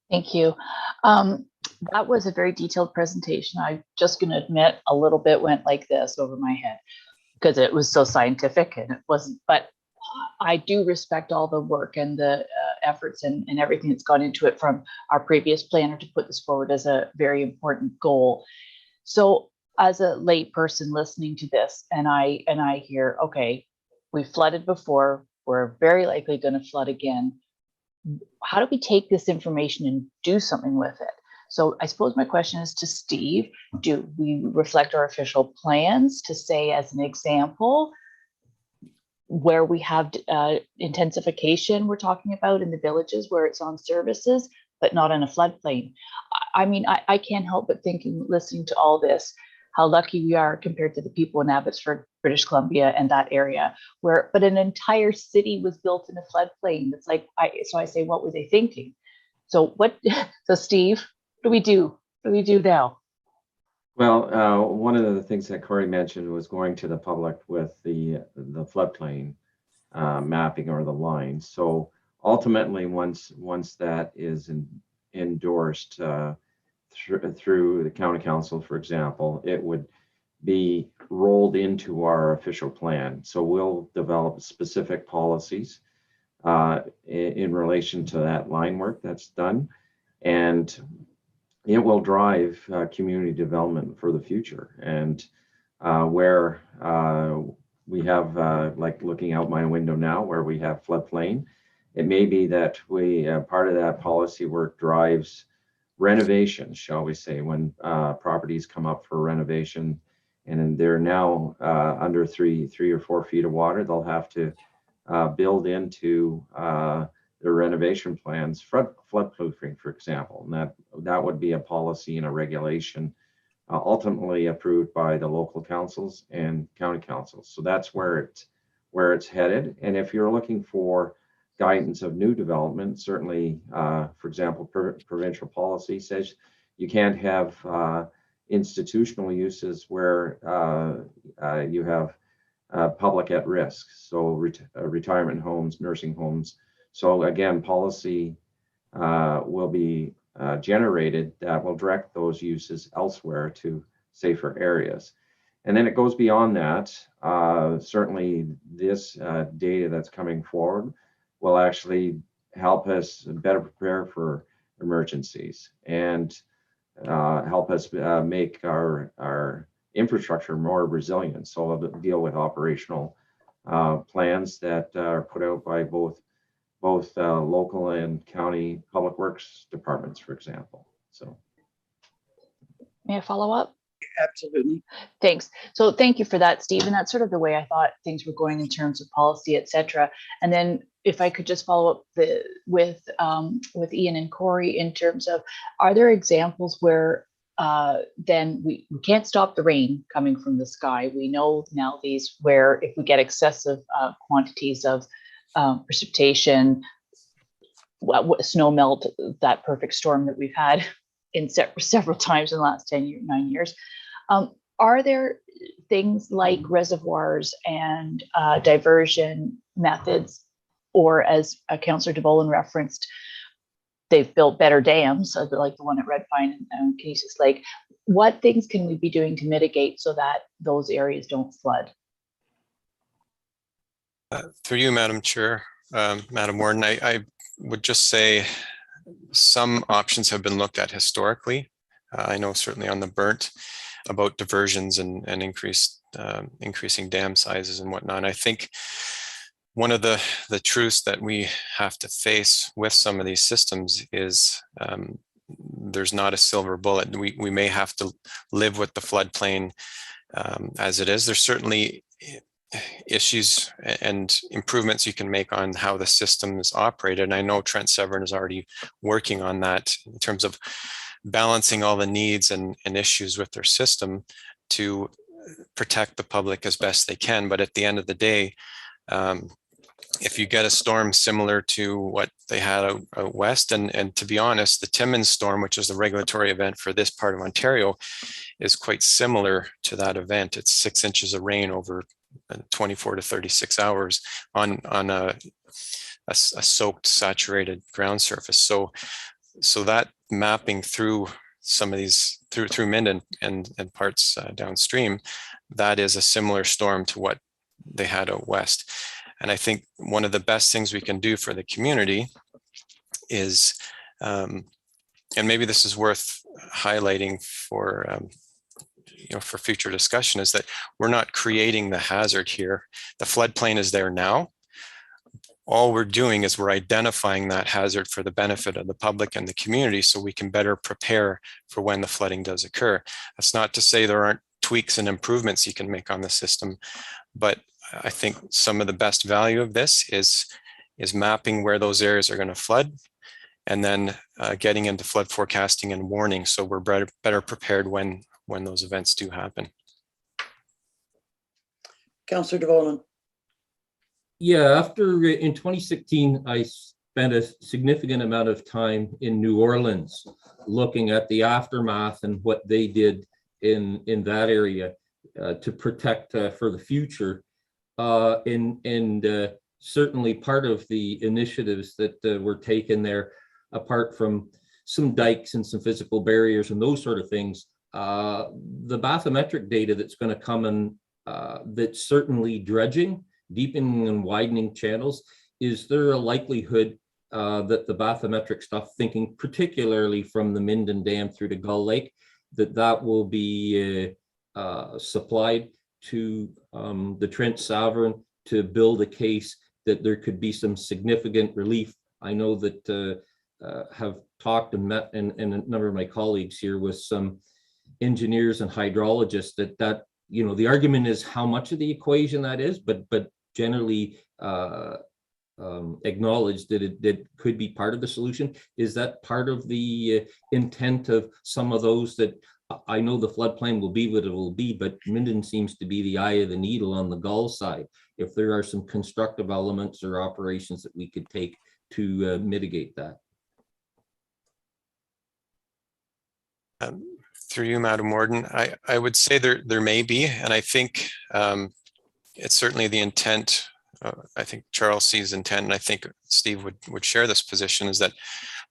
Thank you. That was a very detailed presentation. I'm just going to admit a little bit went like this over my head because it was so scientific and it wasn't, but I do respect all the work and the efforts and everything that's gone into it from our previous planner to put this forward as a very important goal. So as a lay person listening to this and I hear, okay, we flooded before, we're very likely going to flood again. How do we take this information and do something with it? So I suppose my question is to Steve, do we reflect our official plans to say, as an example, where we have intensification we're talking about in the villages where it's on services, but not in a floodplain? I mean, I can't help but thinking, listening to all this, how lucky we are compared to the people in Abbotsford, British Columbia, and that area, but an entire city was built in a floodplain. It's like, so I say, what were they thinking? So Steve, what do we do? What do we do now? Well, one of the things that Corey mentioned was going to the public with the floodplain mapping or the lines. So ultimately, once that is endorsed through the county council, for example, it would be rolled into our official plan. So we'll develop specific policies in relation to that line work that's done, and it will drive community development for the future. And where we have, like looking out my window now, where we have floodplain, it may be that part of that policy work drives renovations, shall we say, when properties come up for renovation and they're now under 3 or 4 feet of water, they'll have to build into their renovation plans floodproofing, for example. And that would be a policy and a regulation ultimately approved by the local councils and county councils. So that's where it's headed. And if you're looking for guidance of new development, certainly, for example, provincial policy says you can't have institutional uses where you have public at risk. So retirement homes, nursing homes. So again, policy will be generated that will direct those uses elsewhere to safer areas. And then it goes beyond that. Certainly this data that's coming forward will actually help us better prepare for emergencies and help us make our infrastructure more resilient. So we'll deal with operational plans that are put out by both local and county public works departments, for example. So, May I follow up? Absolutely. Thanks. So thank you for that, Steve. And that's sort of the way I thought things were going in terms of policy, et cetera. And then if I could just follow up with Ian and Corey in terms of, are there examples where then we can't stop the rain coming from the sky? We know now these where if we get excessive quantities of precipitation, snow melt, that perfect storm that we've had in several times in the last 9 years. Are there things like reservoirs and diversion methods, or as Councillor DeBolin referenced, they've built better dams, like the one at Red Pine and Canisius Lake. What things can we be doing to mitigate so that those areas don't flood? Through you, Madam Chair, Madam Warden, I would just say some options have been looked at historically. I know certainly on the Burnt about diversions and increasing dam sizes and whatnot. I think one of the truths that we have to face with some of these systems is there's not a silver bullet. We may have to live with the floodplain as it is. There's certainly issues and improvements you can make on how the system is operated. And I know Trent Severn is already working on that in terms of balancing all the needs and issues with their system to protect the public as best they can. But at the end of the day, if you get a storm similar to what they had out west, and to be honest, the Timmins storm, which is the regulatory event for this part of Ontario, is quite similar to that event. It's 6 inches of rain over 24 to 36 hours on a soaked, saturated ground surface. So that mapping through some of these through Minden and parts downstream, that is a similar storm to what they had out west. And I think one of the best things we can do for the community is, and maybe this is worth highlighting for for future discussion, is that we're not creating the hazard here. The floodplain is there now. All we're doing is we're identifying that hazard for the benefit of the public and the community so we can better prepare for when the flooding does occur. That's not to say there aren't tweaks and improvements you can make on the system, but I think some of the best value of this is mapping where those areas are going to flood, and then getting into flood forecasting and warning so we're better prepared when those events do happen. Councillor de Vollen. Yeah, after in 2016, I spent a significant amount of time in New Orleans looking at the aftermath and what they did in that area to protect for the future. And certainly part of the initiatives that were taken there, apart from some dikes and some physical barriers and those sort of things, the bathymetric data that's going to come in, that's certainly dredging, deepening and widening channels. Is there a likelihood that the bathymetric stuff, thinking particularly from the Minden Dam through to Gull Lake, that will be supplied to the Trent Sovereign to build a case that there could be some significant relief? I know that have talked and met, and a number of my colleagues here with some engineers and hydrologists, that the argument is how much of the equation that is, but generally acknowledge that it could be part of the solution. Is that part of the intent of some of those? That I know the floodplain will be what it will be, but Minden seems to be the eye of the needle on the Gull side. If there are some constructive elements or operations that we could take to mitigate that. Through you, Madam Warden, I would say there may be, and I think it's certainly the intent. I think Charles sees intent, and I think Steve would share this position, is that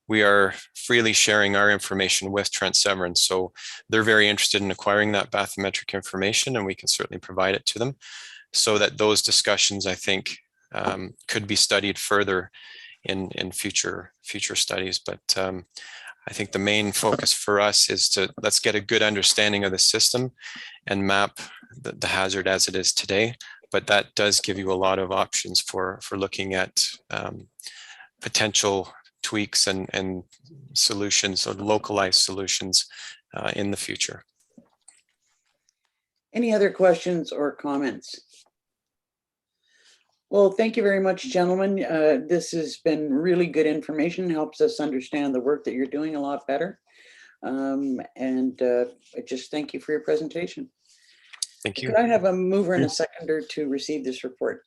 we are freely sharing our information with Trent Severn. So they're very interested in acquiring that bathymetric information, and we can certainly provide it to them, so that those discussions, I think, could be studied further in future studies. But I think the main focus for us is let's get a good understanding of the system and map the hazard as it is today. But that does give you a lot of options for looking at potential tweaks and solutions, or localized solutions in the future. Any other questions or comments? Well, thank you very much, gentlemen. This has been really good information, helps us understand the work that you're doing a lot better. I just thank you for your presentation. Thank you. Could I have a mover and a seconder to receive this report?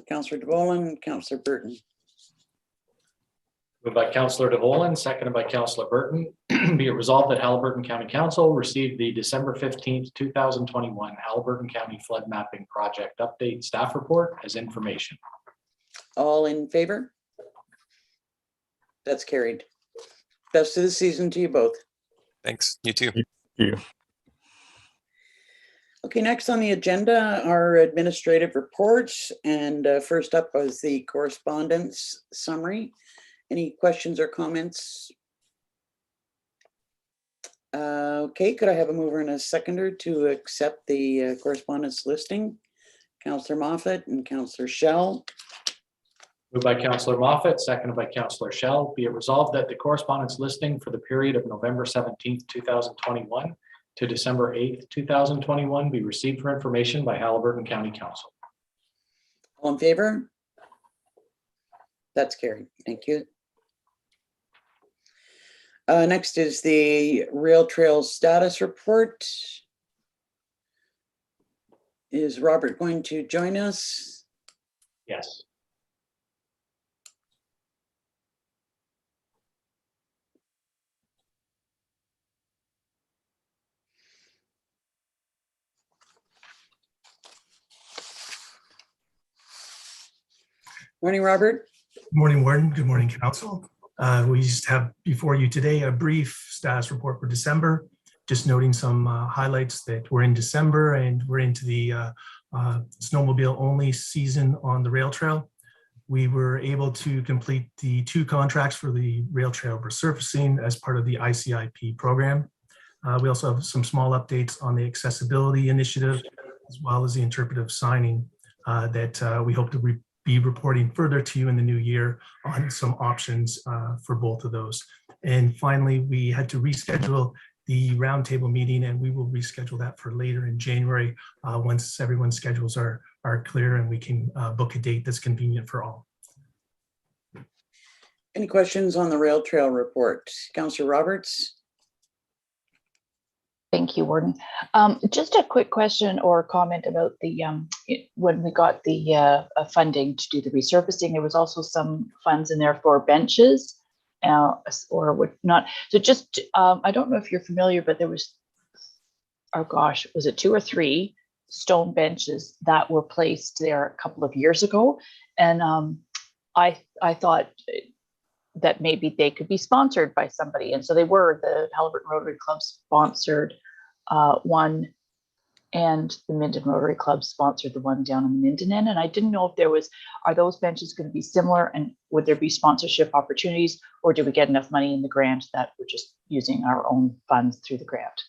Councillor de Vollen, Councillor Burton. Moved by Councillor de Vollen, seconded by Councillor Burton. Be it resolved that Haliburton County Council received the December 15th, 2021 Haliburton County Flood Mapping Project Update Staff Report as information. All in favor? That's carried. Best of the season to you both. Thanks. You too. Thank you. Okay, next on the agenda are administrative reports, and first up was the correspondence summary. Any questions or comments? Okay, could I have a mover and a seconder to accept the correspondence listing? Councillor Moffat and Councillor Shell. Moved by Councillor Moffat, seconded by Councillor Shell. Be it resolved that the correspondence listing for the period of November 17th, 2021 to December 8th, 2021 be received for information by Haliburton County Council. All in favor? That's carried. Thank you. Next is the rail trail status report. Is Robert going to join us? Yes. Morning, Robert. Good morning, Warden. Good morning, Council. We just have before you today a brief status report for December, just noting some highlights that we're in December and we're into the snowmobile only season on the rail trail. We were able to complete the 2 contracts for the rail trail resurfacing as part of the ICIP program. We also have some small updates on the accessibility initiative, as well as the interpretive signing that we hope to be reporting further to you in the new year on some options for both of those. And finally, we had to reschedule the roundtable meeting, and we will reschedule that for later in January once everyone's schedules are clear and we can book a date that's convenient for all. Any questions on the rail trail report? Councillor Roberts? Thank you, Warden. Just a quick question or comment about the when we got the funding to do the resurfacing, there was also some funds in there for benches or what not. So just, I don't know if you're familiar, but there was, oh gosh, was it 2 or 3 stone benches that were placed there a couple of years ago? And I thought that maybe they could be sponsored by somebody. And so they were. The Haliburton Rotary Club sponsored one, and the Minden Rotary Club sponsored the one down in the Minden end. And I didn't know if there was, are those benches going to be similar, and would there be sponsorship opportunities, or do we get enough money in the grant that we're just using our own funds through the grant?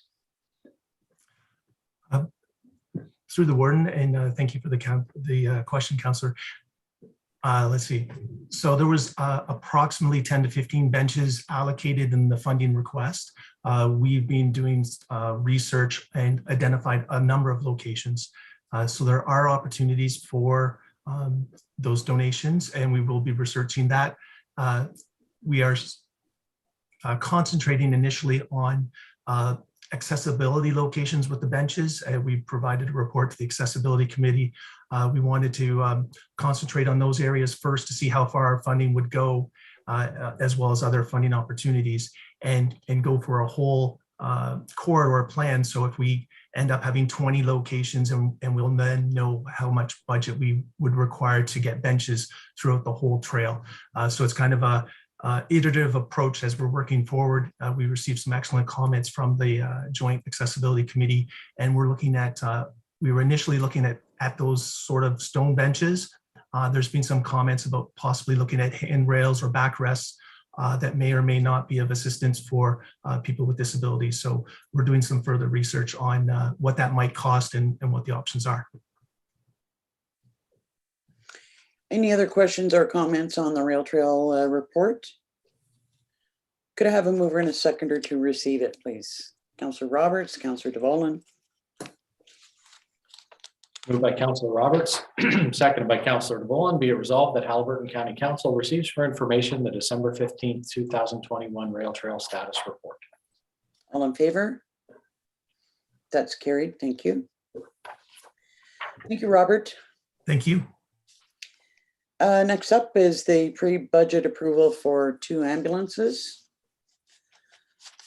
Through the Warden, and thank you for the question, Councillor. Let's see. So there was approximately 10 to 15 benches allocated in the funding request. We've been doing research and identified a number of locations. So there are opportunities for those donations, and we will be researching that. We are concentrating initially on accessibility locations with the benches. We provided a report to the accessibility committee. We wanted to concentrate on those areas first to see how far our funding would go, as well as other funding opportunities, and go for a whole corridor plan. So if we end up having 20 locations, and we'll then know how much budget we would require to get benches throughout the whole trail. So it's kind of a iterative approach as we're working forward. We received some excellent comments from the Joint Accessibility Committee, and we're looking at, we were initially looking at those sort of stone benches. There's been some comments about possibly looking at handrails or backrests that may or may not be of assistance for people with disabilities. So we're doing some further research on what that might cost and what the options are. Any other questions or comments on the rail trail report? Could I have a mover and a seconder to receive it, please? Councillor Roberts, Councillor DeVolin. Moved by Councillor Roberts, seconded by Councillor DeVolin. Be it resolved that Haliburton County Council receives for information the December 15th, 2021 rail trail status report. All in favor? That's carried. Thank you. Thank you, Robert. Thank you. Next up is the pre-budget approval for 2 ambulances.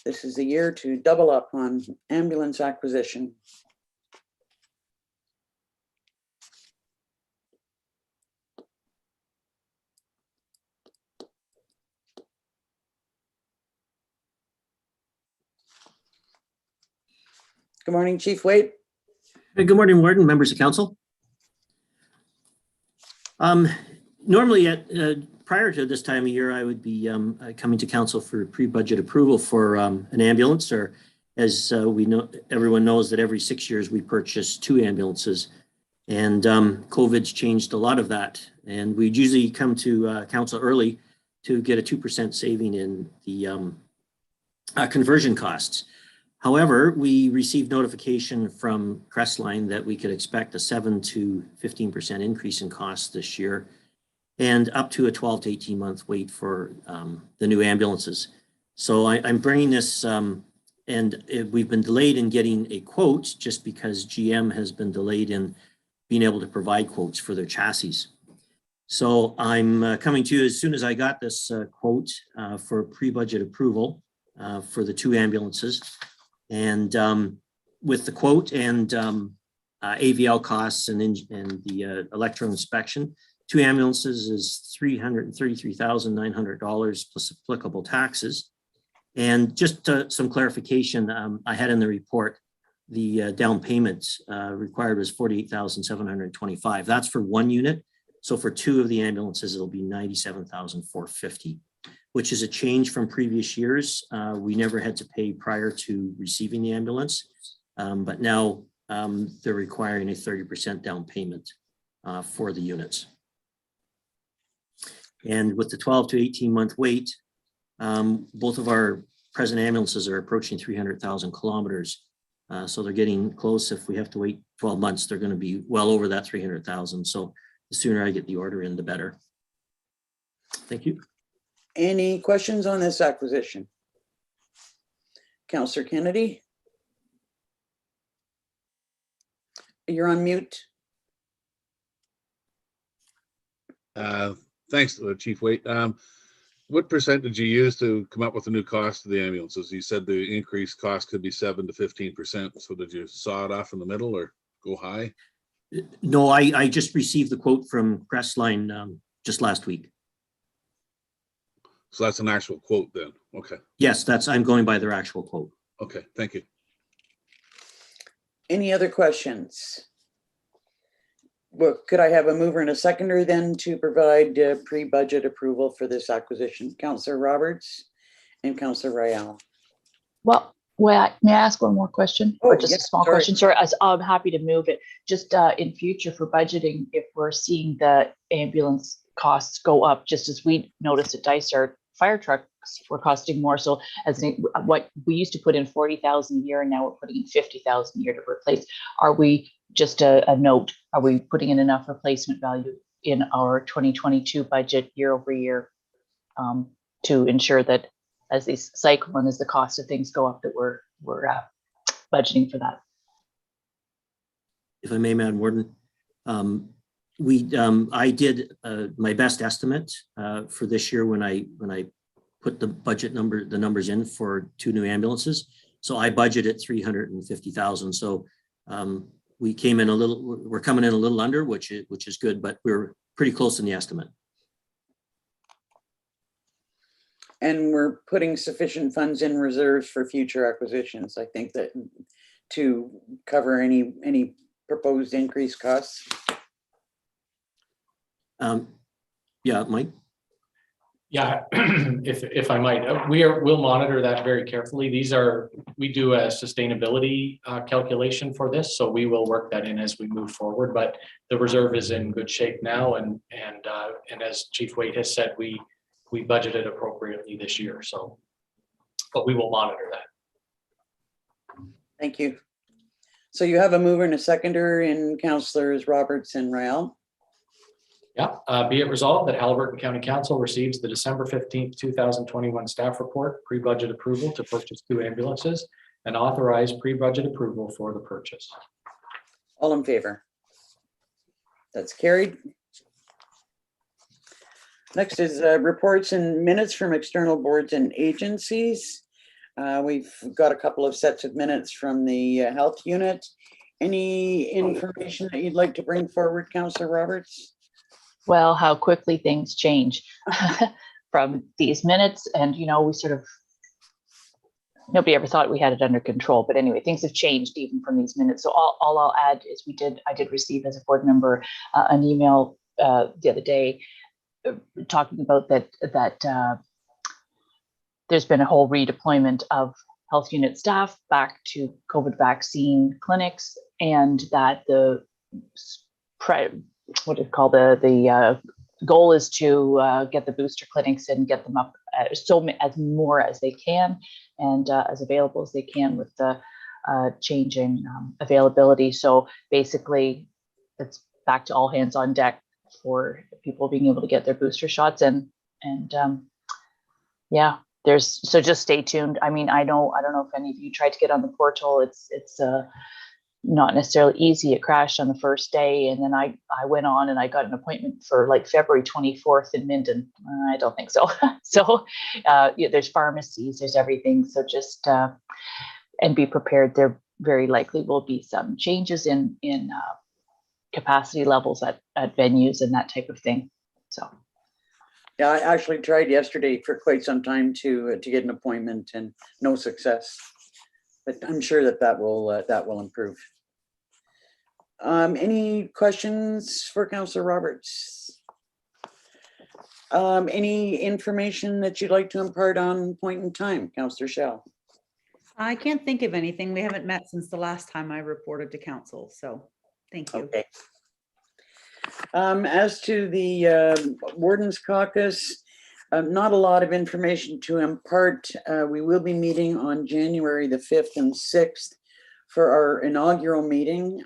This is the year to double up on ambulance acquisition. Good morning, Chief Wade. Hey, good morning, Warden, members of council. Normally, prior to this time of year, I would be coming to council for pre-budget approval for an ambulance, or as we know, everyone knows that every 6 years we purchase 2 ambulances, and COVID's changed a lot of that. And we'd usually come to council early to get a 2% saving in the conversion costs. However, we received notification from Crestline that we could expect a 7 to 15% increase in costs this year, and up to a 12 to 18 month wait for the new ambulances. So I'm bringing this, we've been delayed in getting a quote just because GM has been delayed in being able to provide quotes for their chassis. So I'm coming to you as soon as I got this quote for pre-budget approval for the 2 ambulances. And with the quote and AVL costs and the electro inspection, 2 ambulances is $333,900 plus applicable taxes. And just some clarification, I had in the report, the down payment required was $48,725. That's for 1 unit. So for 2 of the ambulances, it'll be $97,450, which is a change from previous years. We never had to pay prior to receiving the ambulance, but now they're requiring a 30% down payment for the units. And with the 12 to 18 month wait, both of our present ambulances are approaching 300,000 kilometers. So they're getting close. If we have to wait 12 months, they're going to be well over that 300,000. So the sooner I get the order in, the better. Thank you. Any questions on this acquisition? Councillor Kennedy? You're on mute. Thanks, Chief Waite. What percent did you use to come up with the new cost of the ambulances? You said the increased cost could be 7 to 15%. So did you saw it off in the middle or go high? No, I just received the quote from Crestline just last week. So that's an actual quote then. Okay. Yes, I'm going by their actual quote. Okay, thank you. Any other questions? Well, could I have a mover and a seconder then to provide pre-budget approval for this acquisition? Councillor Roberts and Councillor Royale. Well, may I ask one more question, Oh, or just yeah, a small sorry. question? Sorry, I'm happy to move it. Just in future for budgeting, if we're seeing the ambulance costs go up, just as we noticed at Dysart, fire trucks were costing more. So what we used to put in 40,000 a year, and now we're putting in 50,000 a year to replace. Are we, just a note, are we putting in enough replacement value in our 2022 budget year over year to ensure that as these cycle and as the cost of things go up, that we're budgeting for that? If I may, Madam Warden, I did my best estimate for this year when I put the the numbers in for 2 new ambulances. So I budgeted 350,000. So we're coming in a little under, which is good, but we're pretty close in the estimate. And we're putting sufficient funds in reserves for future acquisitions. I think that to cover any proposed increased costs. Yeah, Mike. Yeah, if I might, we'll monitor that very carefully. We do a sustainability calculation for this, so we will work that in as we move forward. But the reserve is in good shape now, and as Chief Waite has said, we budgeted appropriately this year. So, but we will monitor that. Thank you. So you have a mover and a seconder in Councillors Roberts and Royale. Yeah, be it resolved that Haliburton County Council receives the December 15th, 2021 staff report, pre-budget approval to purchase 2 ambulances, and authorize pre-budget approval for the purchase. All in favor? That's carried. Next is reports and minutes from external boards and agencies. We've got a couple of sets of minutes from the health unit. Any information that you'd like to bring forward, Councillor Roberts? Well, how quickly things change from these minutes. And, we sort of, nobody ever thought we had it under control. But anyway, things have changed even from these minutes. So all I'll add is I did receive as a board member an email the other day talking about that there's been a whole redeployment of health unit staff back to COVID vaccine clinics, and that the goal is to get the booster clinics and get them up as more as they can and as available as they can with the changing availability. So basically, it's back to all hands on deck for people being able to get their booster shots and yeah. So just stay tuned. I mean, I don't know if any of you tried to get on the portal. It's not necessarily easy. It crashed on the first day, and then I went on and I got an appointment for like February 24th in Minden. I don't think so. So yeah, there's pharmacies, there's everything. So just and be prepared. There very likely will be some changes in capacity levels at venues and that type of thing. So. Yeah, I actually tried yesterday for quite some time to get an appointment and no success. But I'm sure that will improve. Any questions for Councillor Roberts? Any information that you'd like to impart on point in time, Councillor Shell? I can't think of anything. We haven't met since the last time I reported to council, so thank you. Okay. As to the Warden's Caucus, not a lot of information to impart. We will be meeting on January the 5th and 6th for our inaugural meeting.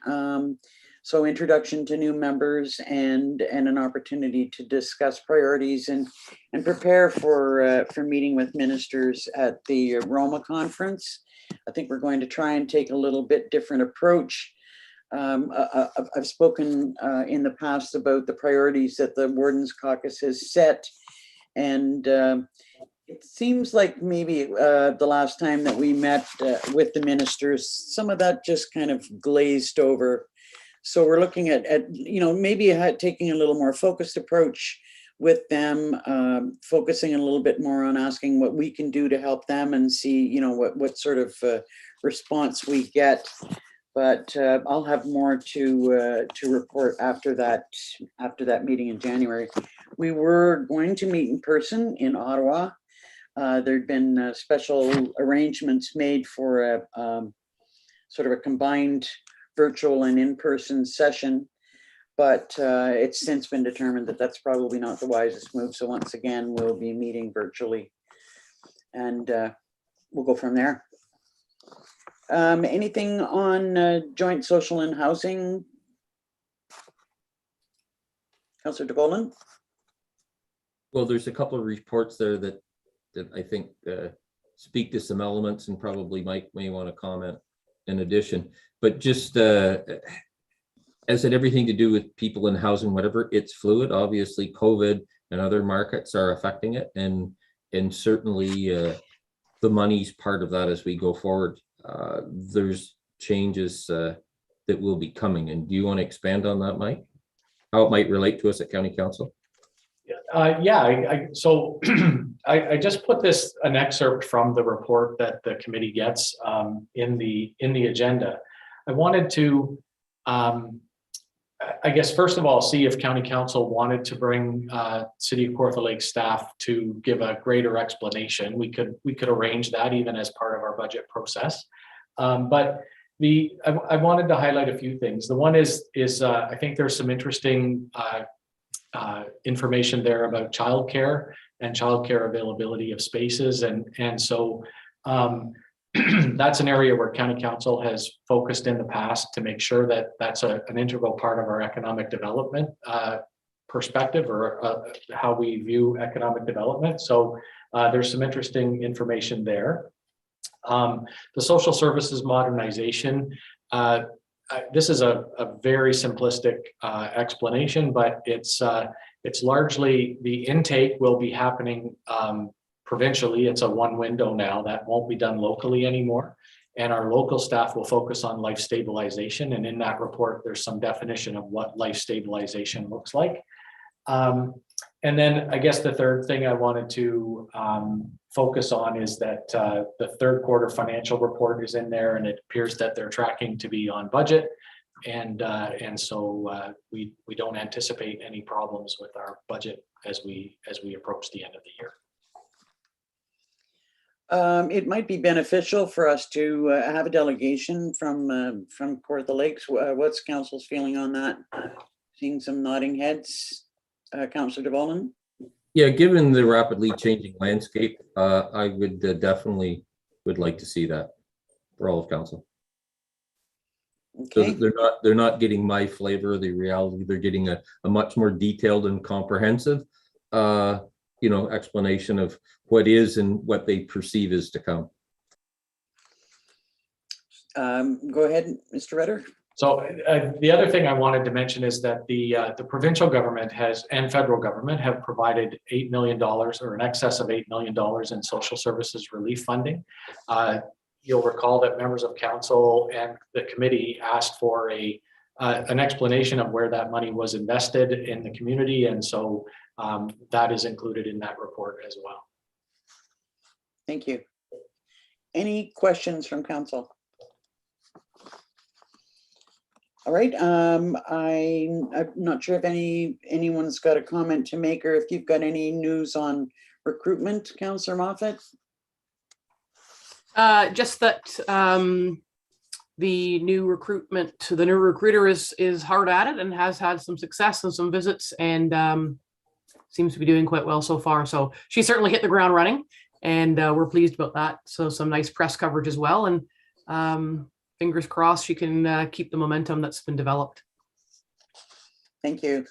So introduction to new members and an opportunity to discuss priorities and prepare for meeting with ministers at the Roma conference. I think we're going to try and take a little bit different approach. I've spoken in the past about the priorities that the Warden's Caucus has set, and it seems like maybe the last time that we met with the ministers, some of that just kind of glazed over. So we're looking at maybe taking a little more focused approach with them, focusing a little bit more on asking what we can do to help them and see, what sort of response we get. But I'll have more to report after that meeting in January. We were going to meet in person in Ottawa. There'd been special arrangements made for a sort of a combined virtual and in-person session, but it's since been determined that that's probably not the wisest move. So once again, we'll be meeting virtually, and we'll go from there. Anything on joint social and housing? Councillor DeBolan? Well, there's a couple of reports there that I think speak to some elements, and probably Mike may want to comment in addition. But just as it everything to do with people in housing, whatever, it's fluid. Obviously, COVID and other markets are affecting it, and certainly the money's part of that as we go forward. There's changes that will be coming. And do you want to expand on that, Mike? How it might relate to us at County Council? So I just put an excerpt from the report that the committee gets in the agenda. I wanted to, I guess, first of all, see if County Council wanted to bring City of Kawartha Lake staff to give a greater explanation. We could arrange that even as part of our budget process. But I wanted to highlight a few things. The one is I think there's some interesting information there about childcare and childcare availability of spaces, and so that's an area where County Council has focused in the past to make sure that that's an integral part of our economic development perspective, or how we view economic development. So there's some interesting information there. The social services modernization. This is a very simplistic explanation, but it's largely the intake will be happening provincially. It's a one window now that won't be done locally anymore. And our local staff will focus on life stabilization. And in that report, there's some definition of what life stabilization looks like. And then I guess the third thing I wanted to focus on is that the third quarter financial report is in there, and it appears that they're tracking to be on budget. And so we don't anticipate any problems with our budget as we approach the end of the year. It might be beneficial for us to have a delegation from Kawartha Lakes. What's council's feeling on that? Seeing some nodding heads. Councillor DeVolan? Yeah, given the rapidly changing landscape, I would definitely would like to see that for all of council. Okay. So they're not getting my flavor of the reality. They're getting a much more detailed and comprehensive explanation of what is and what they perceive is to come. Go ahead, Mr. Rutter. So the other thing I wanted to mention is that the provincial government and federal government have provided $8 million, or in excess of $8 million in social services relief funding. You'll recall that members of council and the committee asked for a an explanation of where that money was invested in the community. And so that is included in that report as well. Thank you. Any questions from council? All right, I'm not sure if anyone's got a comment to make, or if you've got any news on recruitment, Councillor Moffat. Just that the new recruiter is hard at it and has had some success and some visits, and seems to be doing quite well so far. So she certainly hit the ground running, and we're pleased about that. So some nice press coverage as well, and fingers crossed she can keep the momentum that's been developed. Thank you.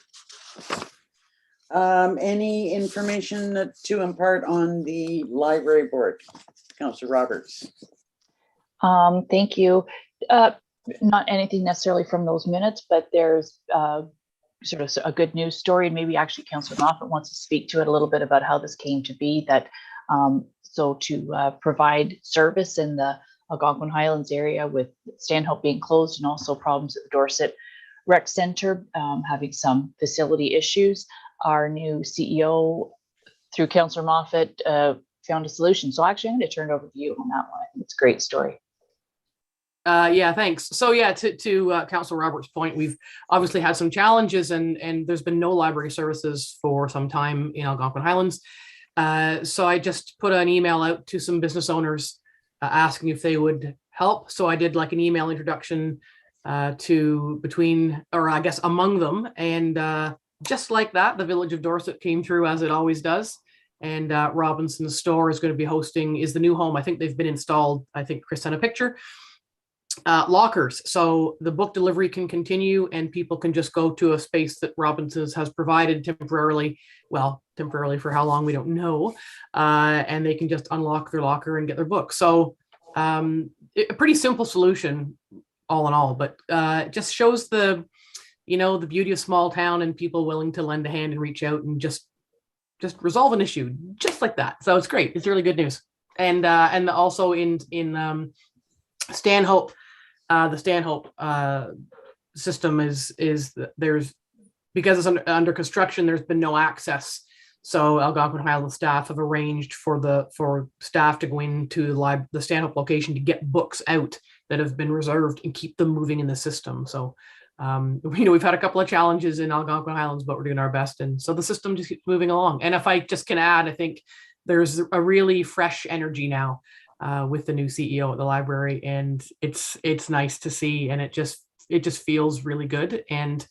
Any information to impart on the library board? Councillor Roberts. Thank you. Not anything necessarily from those minutes, but there's sort of a good news story. Maybe actually Councillor Moffat wants to speak to it a little bit about how this came to be. That so to provide service in the Algonquin Highlands area with Stanhope being closed, and also problems at the Dorset Rec Center having some facility issues, our new CEO through Councillor Moffat found a solution. So actually I'm going to turn it over to you on that one. I think it's a great story. Yeah, thanks. So yeah, to Councillor Roberts' point, we've obviously had some challenges, and there's been no library services for some time in Algonquin Highlands. So I just put an email out to some business owners asking if they would help. So I did like an email introduction among them, and just like that, the Village of Dorset came through as it always does. And Robinson's store is going to be is the new home. I think they've been installed. I think Chris sent a picture. Lockers, so the book delivery can continue, and people can just go to a space that Robinson's has provided temporarily. Well, temporarily for how long we don't know, and they can just unlock their locker and get their book. So a pretty simple solution, all in all, but just shows the beauty of small town and people willing to lend a hand and reach out and just resolve an issue just like that. So it's great. It's really good news. And also in Stanhope. The Stanhope system is because it's under construction, there's been no access. So Algonquin Highlands staff have arranged for staff to go into the Stanhope location to get books out that have been reserved and keep them moving in the system. So we've had a couple of challenges in Algonquin Highlands, but we're doing our best, and so the system just keeps moving along. And if I just can add, I think there's a really fresh energy now with the new CEO at the library, and it's nice to see, and it just feels really good. And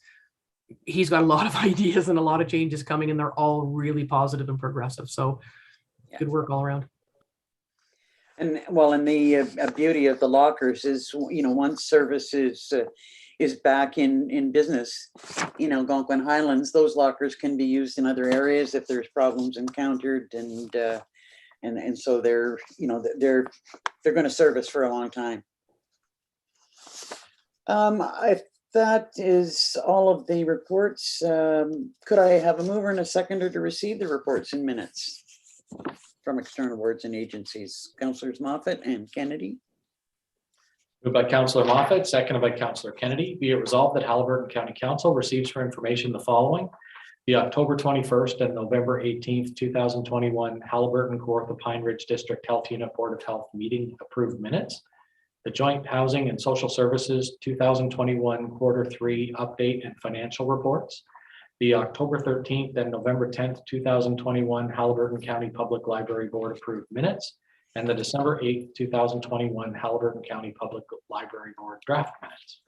he's got a lot of ideas and a lot of changes coming, and they're all really positive and progressive. So yeah, good work all around. And well, and the beauty of the lockers is, once service is back in business, Algonquin Highlands, those lockers can be used in other areas if there's problems encountered, and so they're going to serve us for a long time. If that is all of the reports, could I have a mover and a seconder to receive the reports and minutes from external boards and agencies? Councillors Moffat and Kennedy. Moved by Councillor Moffat, seconded by Councillor Kennedy. Be it resolved that Haliburton County Council receives for information the following: the October 21st and November 18th, 2021 Haliburton Kawartha Pine Ridge District Health Unit Board of Health meeting approved minutes. The Joint Housing and Social Services 2021 Q3 update and financial reports. The October 13th and November 10th, 2021 Haliburton County Public Library Board approved minutes. And the December 8th, 2021 Haliburton County Public Library Board draft minutes.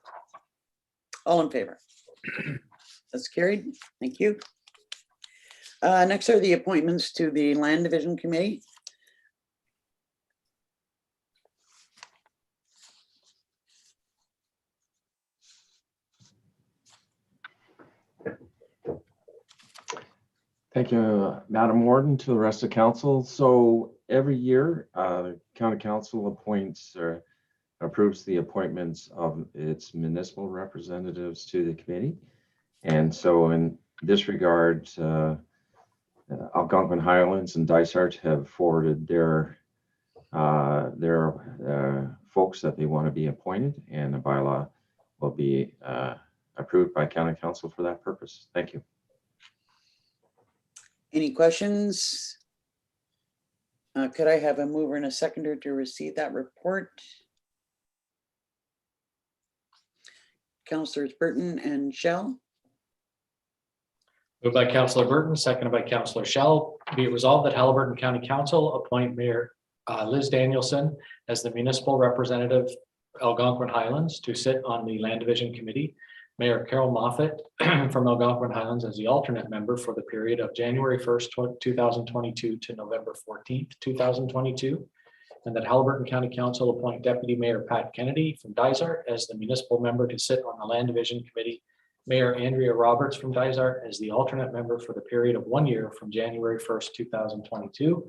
All in favor? That's carried. Thank you. Next are the appointments to the Land Division Committee. Thank you, Madam Warden, to the rest of council. So every year, the County Council appoints or approves the appointments of its municipal representatives to the committee. And so in this regard, Algonquin Highlands and Dysart have forwarded their folks that they want to be appointed, and a bylaw will be approved by County Council for that purpose. Thank you. Any questions? Could I have a mover and a seconder to receive that report? Councillors Burton and Shell. Moved by Councillor Burton, seconded by Councillor Shell. Be it resolved that Halliburton County Council appoint Mayor Liz Danielson as the municipal representative Algonquin Highlands to sit on the Land Division Committee. Mayor Carol Moffett from Algonquin Highlands as the alternate member for the period of January 1st, 2022 to November 14th, 2022. And that Halliburton County Council appoint Deputy Mayor Pat Kennedy from Dysart as the municipal member to sit on the Land Division Committee. Mayor Andrea Roberts from Dysart as the alternate member for the period of 1 year from January 1st, 2022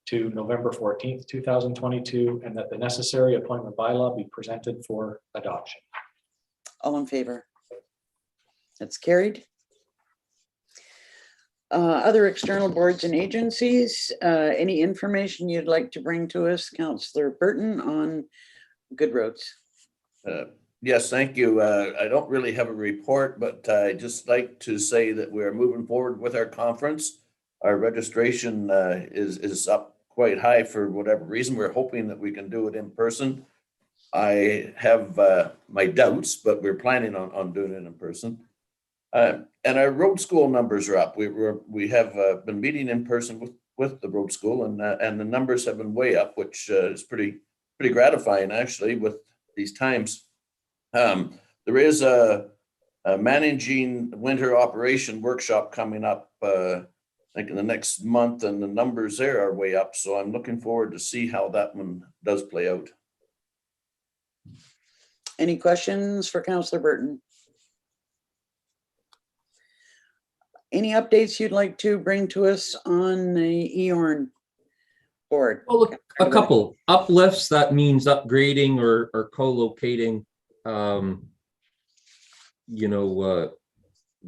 to November 14th, 2022, and that the necessary appointment bylaw be presented for adoption. All in favor? That's carried. Other external boards and agencies, any information you'd like to bring to us, Councillor Burton, on Good Roads? Yes, thank you. I don't really have a report, but I'd just like to say that we're moving forward with our conference. Our registration is up quite high for whatever reason. We're hoping that we can do it in person. I have my doubts, but we're planning on doing it in person. And our road school numbers are up. We have been meeting in person with the road school, and the numbers have been way up, which is pretty gratifying actually with these times. There is a managing winter operation workshop coming up, I think in the next month, and the numbers there are way up. So I'm looking forward to see how that one does play out. Any questions for Councillor Burton? Any updates you'd like to bring to us on the EORN board? Well, look, a couple uplifts. That means upgrading or co-locating,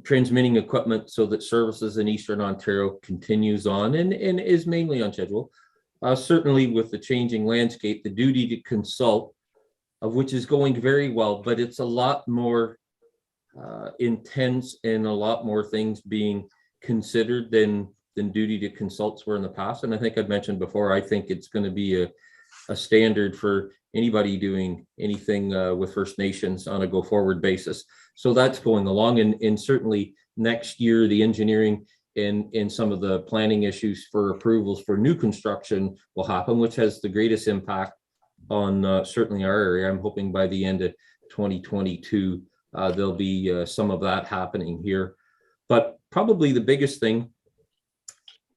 transmitting equipment so that services in Eastern Ontario continues on and is mainly on schedule. Certainly with the changing landscape, the duty to consult, of which is going very well, but it's a lot more intense and a lot more things being considered than duty to consults were in the past. And I think I've mentioned before, I think it's going to be a standard for anybody doing anything with First Nations on a go forward basis. So that's going along, and certainly next year, the engineering and some of the planning issues for approvals for new construction will happen, which has the greatest impact on certainly our area. I'm hoping by the end of 2022, there'll be some of that happening here. But probably the biggest thing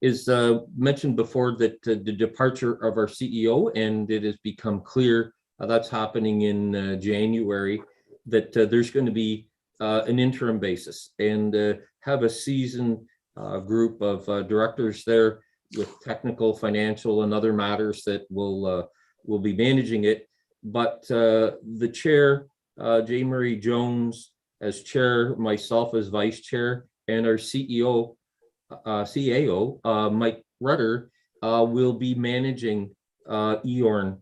is mentioned before that the departure of our CEO, and it has become clear that's happening in January, that there's going to be an interim basis and have a seasoned group of directors there with technical, financial, and other matters that will be managing it. But the chair, J. Murray Jones as chair, myself as vice chair, and our CAO, Mike Rudder, will be managing EORN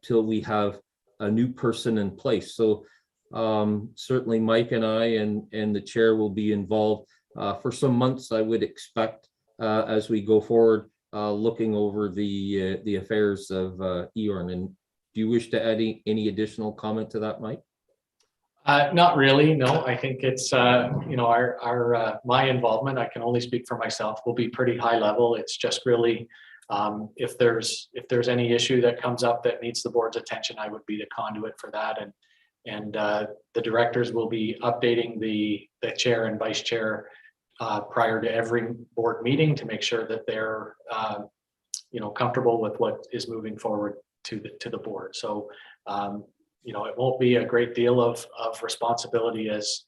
till we have a new person in place. So certainly Mike and I and the chair will be involved for some months, I would expect, as we go forward, looking over the affairs of EORN. And do you wish to add any additional comment to that, Mike? Not really, no. I think it's my involvement, I can only speak for myself, will be pretty high level. It's just really if there's any issue that comes up that needs the board's attention, I would be the conduit for that. And the directors will be updating the chair and vice chair prior to every board meeting to make sure that they're comfortable with what is moving forward to the board. So it won't be a great deal of responsibility, as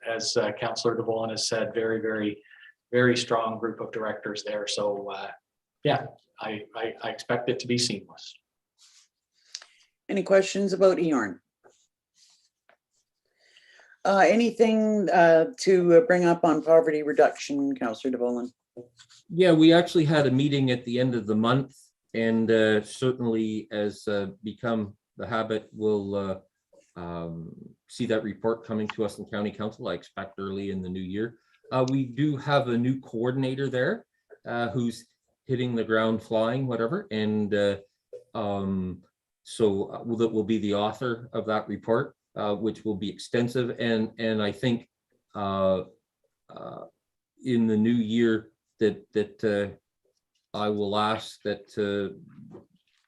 Councillor DeVolen has said. Very, very, very strong group of directors there. So I expect it to be seamless. Any questions about EORN? Anything to bring up on poverty reduction, Councillor DeVolen? Yeah, we actually had a meeting at the end of the month, and certainly as become the habit, we'll see that report coming to us in County Council. I expect early in the new year. We do have a new coordinator there who's hitting the ground flying, whatever. And so that will be the author of that report, which will be extensive. And I think in the new year that I will ask that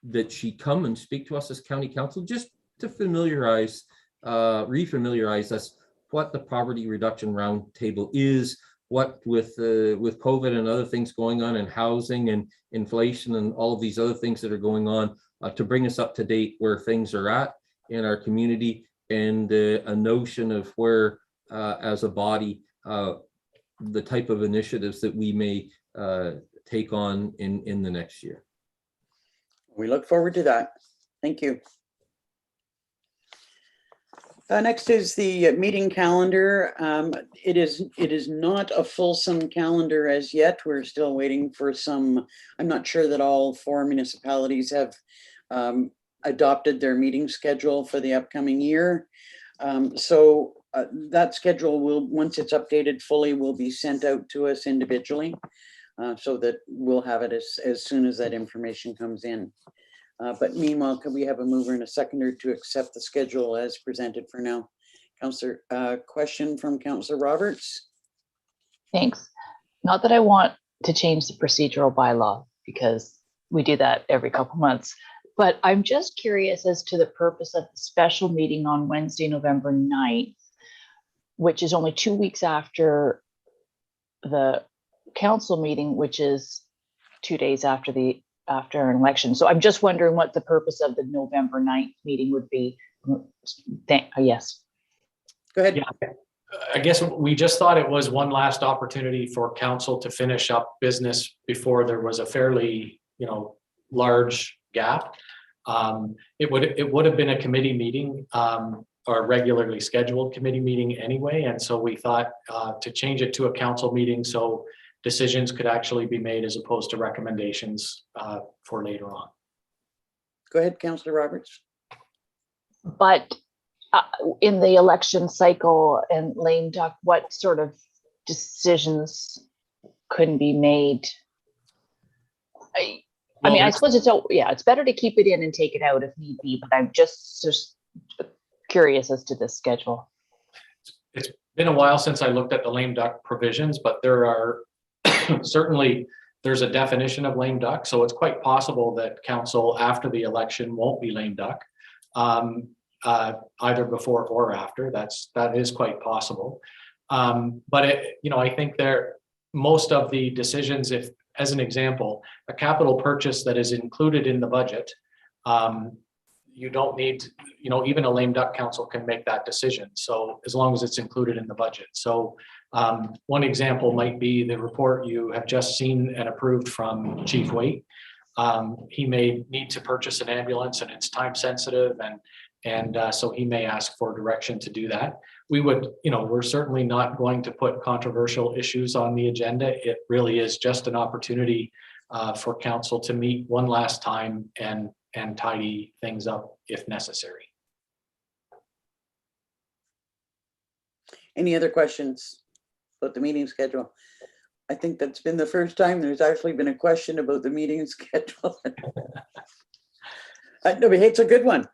that she come and speak to us as County Council, just to familiarize, refamiliarize us what the poverty reduction roundtable is, what with COVID and other things going on in housing and inflation and all of these other things that are going on, to bring us up to date where things are at in our community, and a notion of where as a body the type of initiatives that we may take on in the next year. We look forward to that. Thank you. Next is the meeting calendar. It is not a fulsome calendar as yet. We're still waiting for some. I'm not sure that all 4 municipalities have adopted their meeting schedule for the upcoming year. So that schedule will, once it's updated fully, will be sent out to us individually, so that we'll have it as soon as that information comes in. But meanwhile, could we have a mover and a seconder to accept the schedule as presented for now? Councillor, question from Councillor Roberts. Thanks. Not that I want to change the procedural bylaw, because we do that every couple months, but I'm just curious as to the purpose of the special meeting on Wednesday, November 9th, which is only 2 weeks after the council meeting, which is 2 days after an election. So I'm just wondering what the purpose of the November 9th meeting would be. Yes. Go ahead. Yeah, I guess we just thought it was one last opportunity for council to finish up business before there was a fairly, large gap. It would have been a committee meeting, or a regularly scheduled committee meeting anyway. And so we thought to change it to a council meeting so decisions could actually be made as opposed to recommendations for later on. Go ahead, Councillor Roberts. But in the election cycle and lame duck, what sort of decisions couldn't be made? I mean, I suppose it's better to keep it in and take it out if need be, but I'm just curious as to this schedule. It's been a while since I looked at the lame duck provisions, but there are certainly there's a definition of lame duck. So it's quite possible that council after the election won't be lame duck, either before or after. That is quite possible. But I think most of the decisions, if, as an example, a capital purchase that is included in the budget, you don't need, even a lame duck council can make that decision. So as long as it's included in the budget. So one example might be the report you have just seen and approved from Chief Waite. He may need to purchase an ambulance and it's time sensitive, and so he may ask for direction to do that. We would, we're certainly not going to put controversial issues on the agenda. It really is just an opportunity for council to meet one last time and tidy things up if necessary. Any other questions about the meeting schedule? I think that's been the first time there's actually been a question about the meeting schedule. It's a good one.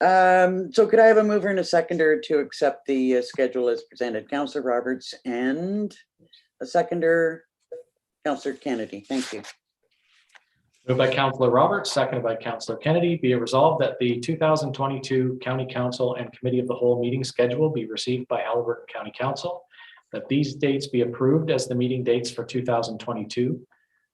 So could I have a mover and a seconder to accept the schedule as presented? Councillor Roberts, and a seconder, Councillor Kennedy. Thank you. Moved by Councillor Roberts, seconded by Councillor Kennedy. Be it resolved that the 2022 County Council and Committee of the Whole meeting schedule be received by Haliburton County Council, that these dates be approved as the meeting dates for 2022.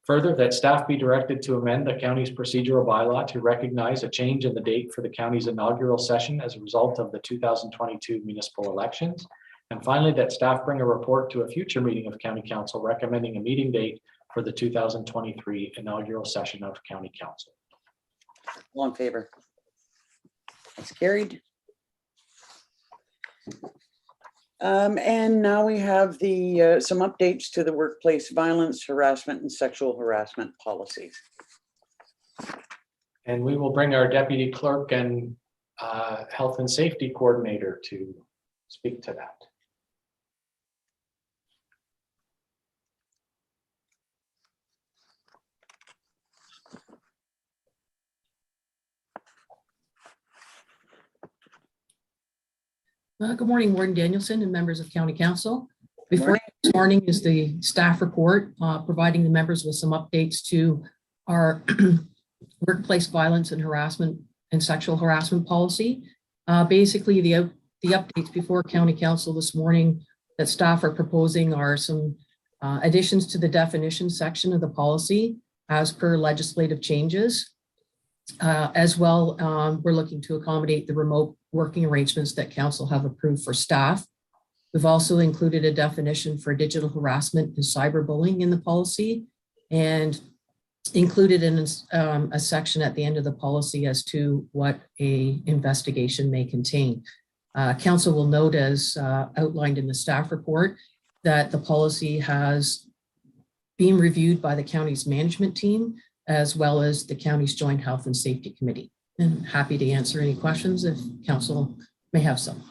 Further, that staff be directed to amend the county's procedural bylaw to recognize a change in the date for the county's inaugural session as a result of the 2022 municipal elections. And finally, that staff bring a report to a future meeting of County Council recommending a meeting date for the 2023 inaugural session of County Council. All in favor? That's carried. And now we have the some updates to the workplace violence, harassment, and sexual harassment policies. And we will bring our deputy clerk and Health and Safety Coordinator to speak to that. Good morning, Warden Danielson and members of County Council. Good Before morning. this morning is the staff report, providing the members with some updates to our workplace violence and harassment and sexual harassment policy. Basically, the updates before County Council this morning that staff are proposing are some additions to the definition section of the policy as per legislative changes. As well, we're looking to accommodate the remote working arrangements that council have approved for staff. We've also included a definition for digital harassment and cyberbullying in the policy, and included in a section at the end of the policy as to what a investigation may contain. Council will note, as outlined in the staff report, that the policy has been reviewed by the county's management team, as well as the county's Joint Health and Safety Committee. And happy to answer any questions if council may have some.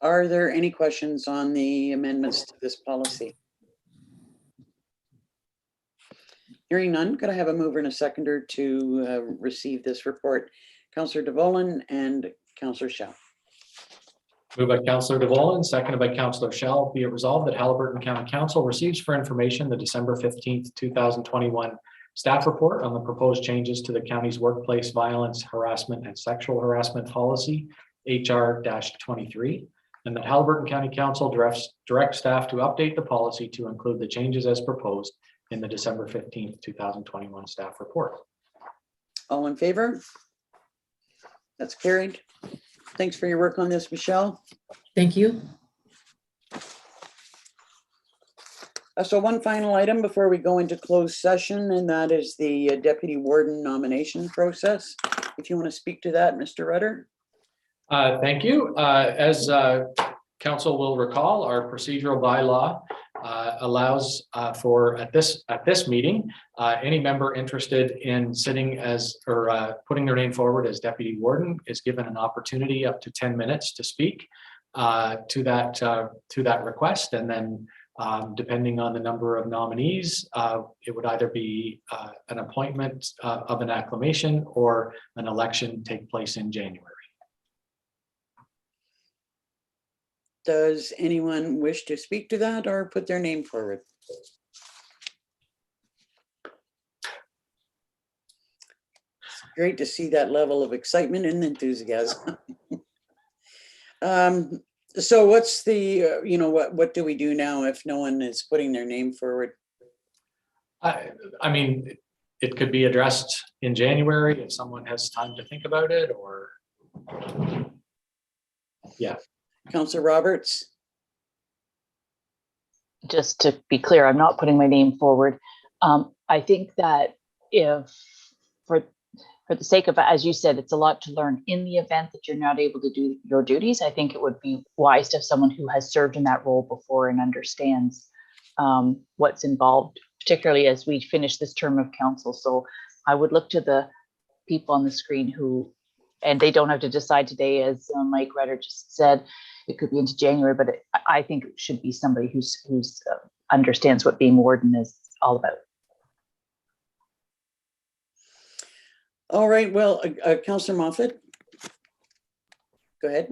Are there any questions on the amendments to this policy? Hearing none, could I have a mover and a seconder to receive this report? Councillor DeVolen and Councillor Shell. Moved by Councillor DeVolen, seconded by Councillor Shell. Be it resolved that Haliburton County Council receives for information the December 15th, 2021 staff report on the proposed changes to the county's workplace violence, harassment, and sexual harassment policy, HR-23, and that Haliburton County Council directs staff to update the policy to include the changes as proposed in the December 15th, 2021 staff report. All in favor? That's carried. Thanks for your work on this, Michelle. Thank you. So one final item before we go into closed session, and that is the deputy warden nomination process. If you want to speak to that, Mr. Rudder. Thank you. As council will recall, our procedural bylaw allows for at this meeting, any member interested in sitting as or putting their name forward as deputy warden is given an opportunity up to 10 minutes to speak to that request, and then depending on the number of nominees, it would either be an appointment of an acclamation or an election take place in January. Does anyone wish to speak to that or put their name forward? Great to see that level of excitement and enthusiasm. So what's the, what do we do now if no one is putting their name forward? I mean, it could be addressed in January if someone has time to think about it, or yeah. Councillor Roberts. Just to be clear, I'm not putting my name forward. I think that if, for the sake of, as you said, it's a lot to learn. In the event that you're not able to do your duties, I think it would be wise to have someone who has served in that role before and understands what's involved, particularly as we finish this term of council. So I would look to the people on the screen who, and they don't have to decide today, as Mike Rudder just said, it could be into January, but I think it should be somebody who's understands what being warden is all about. All right, well, Councillor Moffat. Go ahead.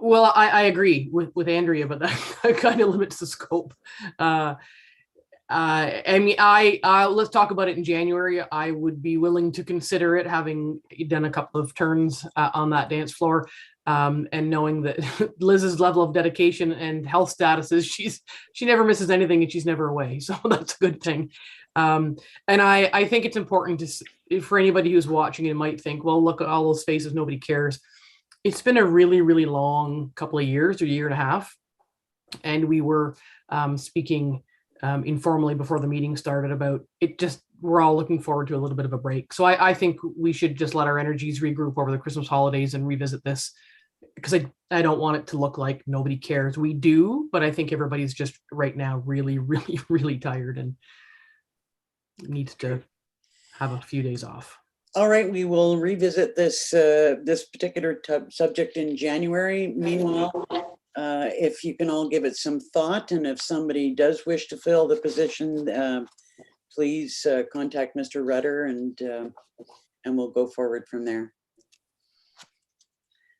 Well, I agree with Andrea, but that kind of limits the scope. I mean, let's talk about it in January. I would be willing to consider it, having done a couple of turns on that dance floor, and knowing that Liz's level of dedication and health status is she never misses anything and she's never away. So that's a good thing. And I think it's important to, for anybody who's watching and might think, well, look at all those faces, nobody cares. It's been a really, really long couple of years, or year and a half. And we were speaking informally before the meeting started about it. Just, we're all looking forward to a little bit of a break. So I think we should just let our energies regroup over the Christmas holidays and revisit this, because I don't want it to look like nobody cares. We do, but I think everybody's just right now really, really, really tired and needs to have a few days off. All right, we will revisit this this particular subject in January. Meanwhile, if you can all give it some thought, and if somebody does wish to fill the position, please contact Mr. Rudder, and we'll go forward from there.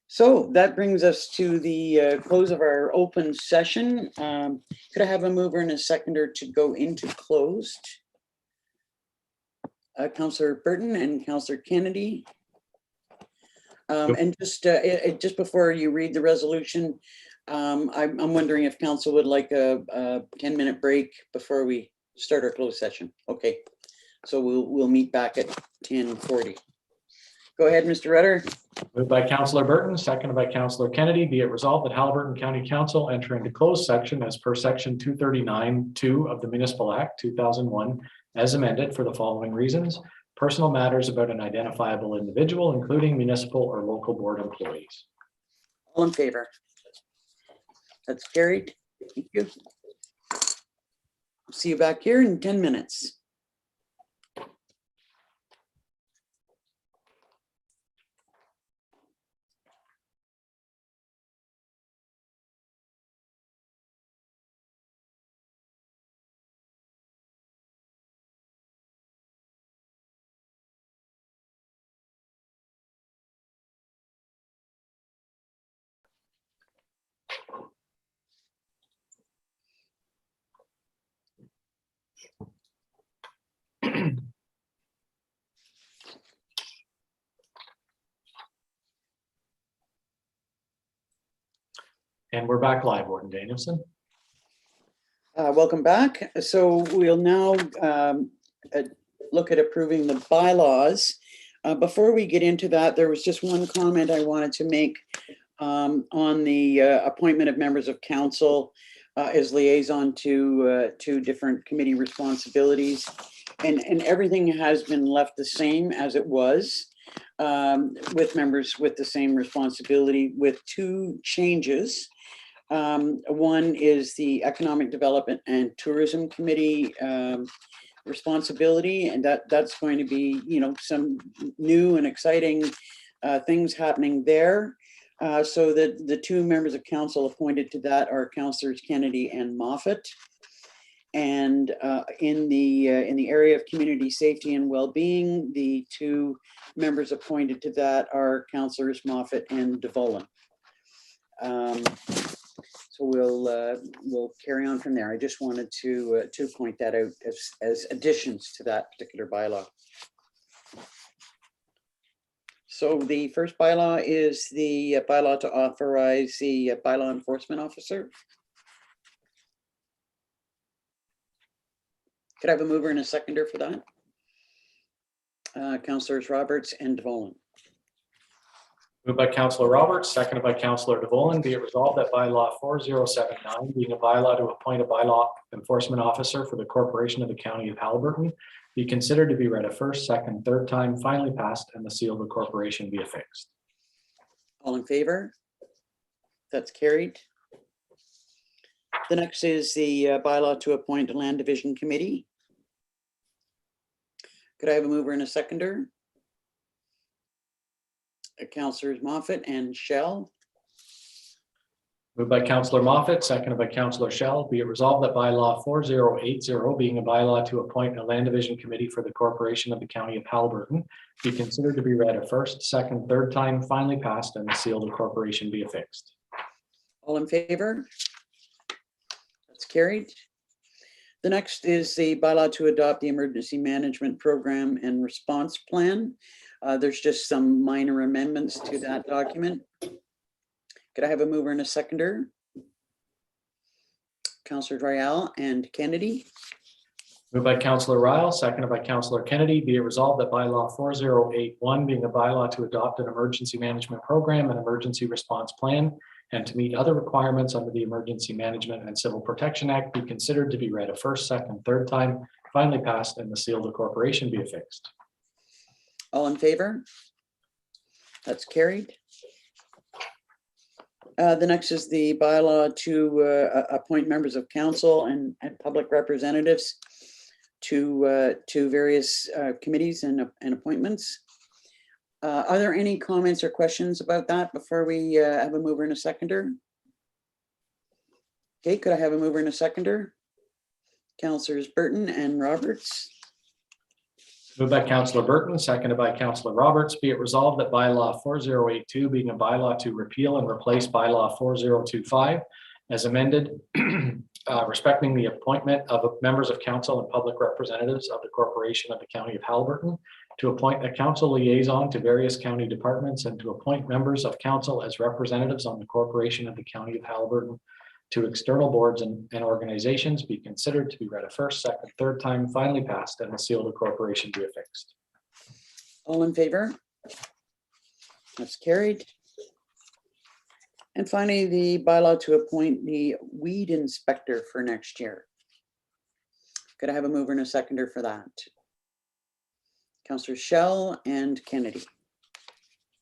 So that brings us to the close of our open session. Could I have a mover and a seconder to go into closed? Councillor Burton and Councillor Kennedy. And just before you read the resolution, I'm wondering if council would like a 10-minute break before we start our closed session. Okay, so we'll meet back at 10:40. Go ahead, Mr. Rudder. Moved by Councillor Burton, seconded by Councillor Kennedy. Be it resolved that Haliburton County Council enter into closed section as per section 239(2) of the Municipal Act 2001 as amended for the following reasons: personal matters about an identifiable individual, including municipal or local board employees. All in favor? That's carried. Thank you. See you back here in 10 minutes. And we're back live, Warden Danielson. Welcome back. So we'll now look at approving the bylaws. Before we get into that, there was just one comment I wanted to make on the appointment of members of council as liaison to different committee responsibilities. And everything has been left the same as it was, with members with the same responsibility, with two changes. One is the Economic Development and Tourism Committee responsibility, and that's going to be, you know, some new and exciting things happening there. So that the two members of council appointed to that are Councillors Kennedy and Moffat. And in the area of community safety and well-being, the two members appointed to that are Councillors Moffat and DeVolen. So we'll carry on from there. I just wanted to point that out as additions to that particular bylaw. So the first bylaw is the bylaw to authorize the bylaw enforcement officer. Could I have a mover and a seconder for that? Councillors Roberts and DeVolen. Moved by Councillor Roberts, seconded by Councillor DeVolen. Be it resolved that bylaw 4079, being a bylaw to appoint a bylaw enforcement officer for the corporation of the county of Haliburton, be considered to be read a first, second, third time, finally passed, and the seal of the corporation be affixed. All in favor? That's carried. The next is the bylaw to appoint a land division committee. Could I have a mover and a seconder? Councillors Moffat and Shell. Moved by Councillor Moffat, seconded by Councillor Shell. Be it resolved that bylaw 4080, being a bylaw to appoint a land division committee for the corporation of the county of Haliburton, be considered to be read a first, second, third time, finally passed, and the seal of the corporation be affixed. All in favor? That's carried. The next is the bylaw to adopt the emergency management program and response plan. There's just some minor amendments to that document. Could I have a mover and a seconder? Councillor Royale and Kennedy. Moved by Councillor Ryle, seconded by Councillor Kennedy. Be it resolved that bylaw 4081, being a bylaw to adopt an emergency management program and emergency response plan, and to meet other requirements under the Emergency Management and Civil Protection Act, be considered to be read a first, second, third time, finally passed, and the seal of the corporation be affixed. All in favor? That's carried. The next is the bylaw to appoint members of council and public representatives to various committees and appointments. Are there any comments or questions about that before we have a mover and a seconder? Okay, could I have a mover and a seconder? Councillors Burton and Roberts. Moved by Councillor Burton, seconded by Councillor Roberts. Be it resolved that bylaw 4082 being a bylaw to repeal and replace bylaw 4025 as amended, respecting the appointment of members of council and public representatives of the corporation of the county of Haliburton, to appoint a council liaison to various county departments and to appoint members of council as representatives on the corporation of the county of Haliburton to external boards and organizations be considered to be read a first, second, third time, finally passed, and the seal of the corporation be affixed. All in favor? That's carried. And finally, the bylaw to appoint the weed inspector for next year. Could I have a mover and a seconder for that? Councillor Shell and Kennedy.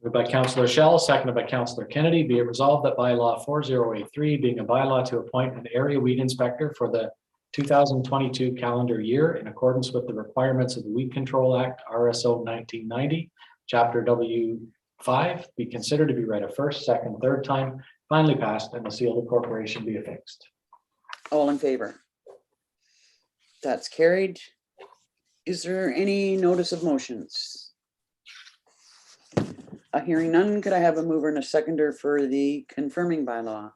Moved by Councillor Shell, seconded by Councillor Kennedy. Be it resolved that bylaw 4083 being a bylaw to appoint an area weed inspector for the 2022 calendar year in accordance with the requirements of the Weed Control Act, RSO 1990, Chapter W5, be considered to be read a first, second, third time, finally passed, and the seal of the corporation be affixed. All in favor? That's carried. Is there any notice of motions? Hearing none, could I have a mover and a seconder for the confirming bylaw?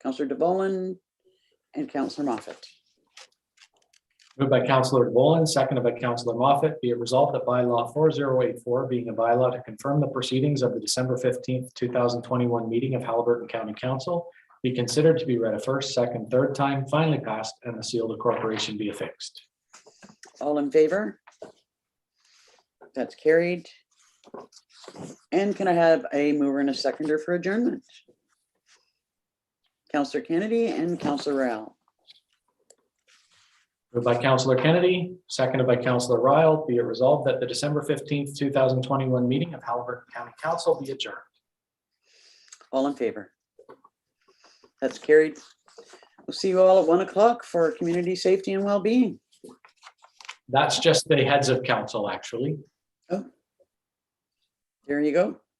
Councillor DeVolen and Councillor Moffat. Moved by Councillor DeVolen, seconded by Councillor Moffat. Be it resolved that bylaw 4084 being a bylaw to confirm the proceedings of the December 15th, 2021 meeting of Haliburton County Council be considered to be read a first, second, third time, finally passed, and the seal of the corporation be affixed. All in favor? That's carried. And can I have a mover and a seconder for adjournment? Councillor Kennedy and Councillor Rowell. Moved by Councillor Kennedy, seconded by Councillor Ryle. Be it resolved that the December 15th, 2021 meeting of Haliburton County Council be adjourned. All in favor? That's carried. We'll see you all at 1 o'clock for community safety and well-being. That's just the heads of council, actually. Oh, there you go.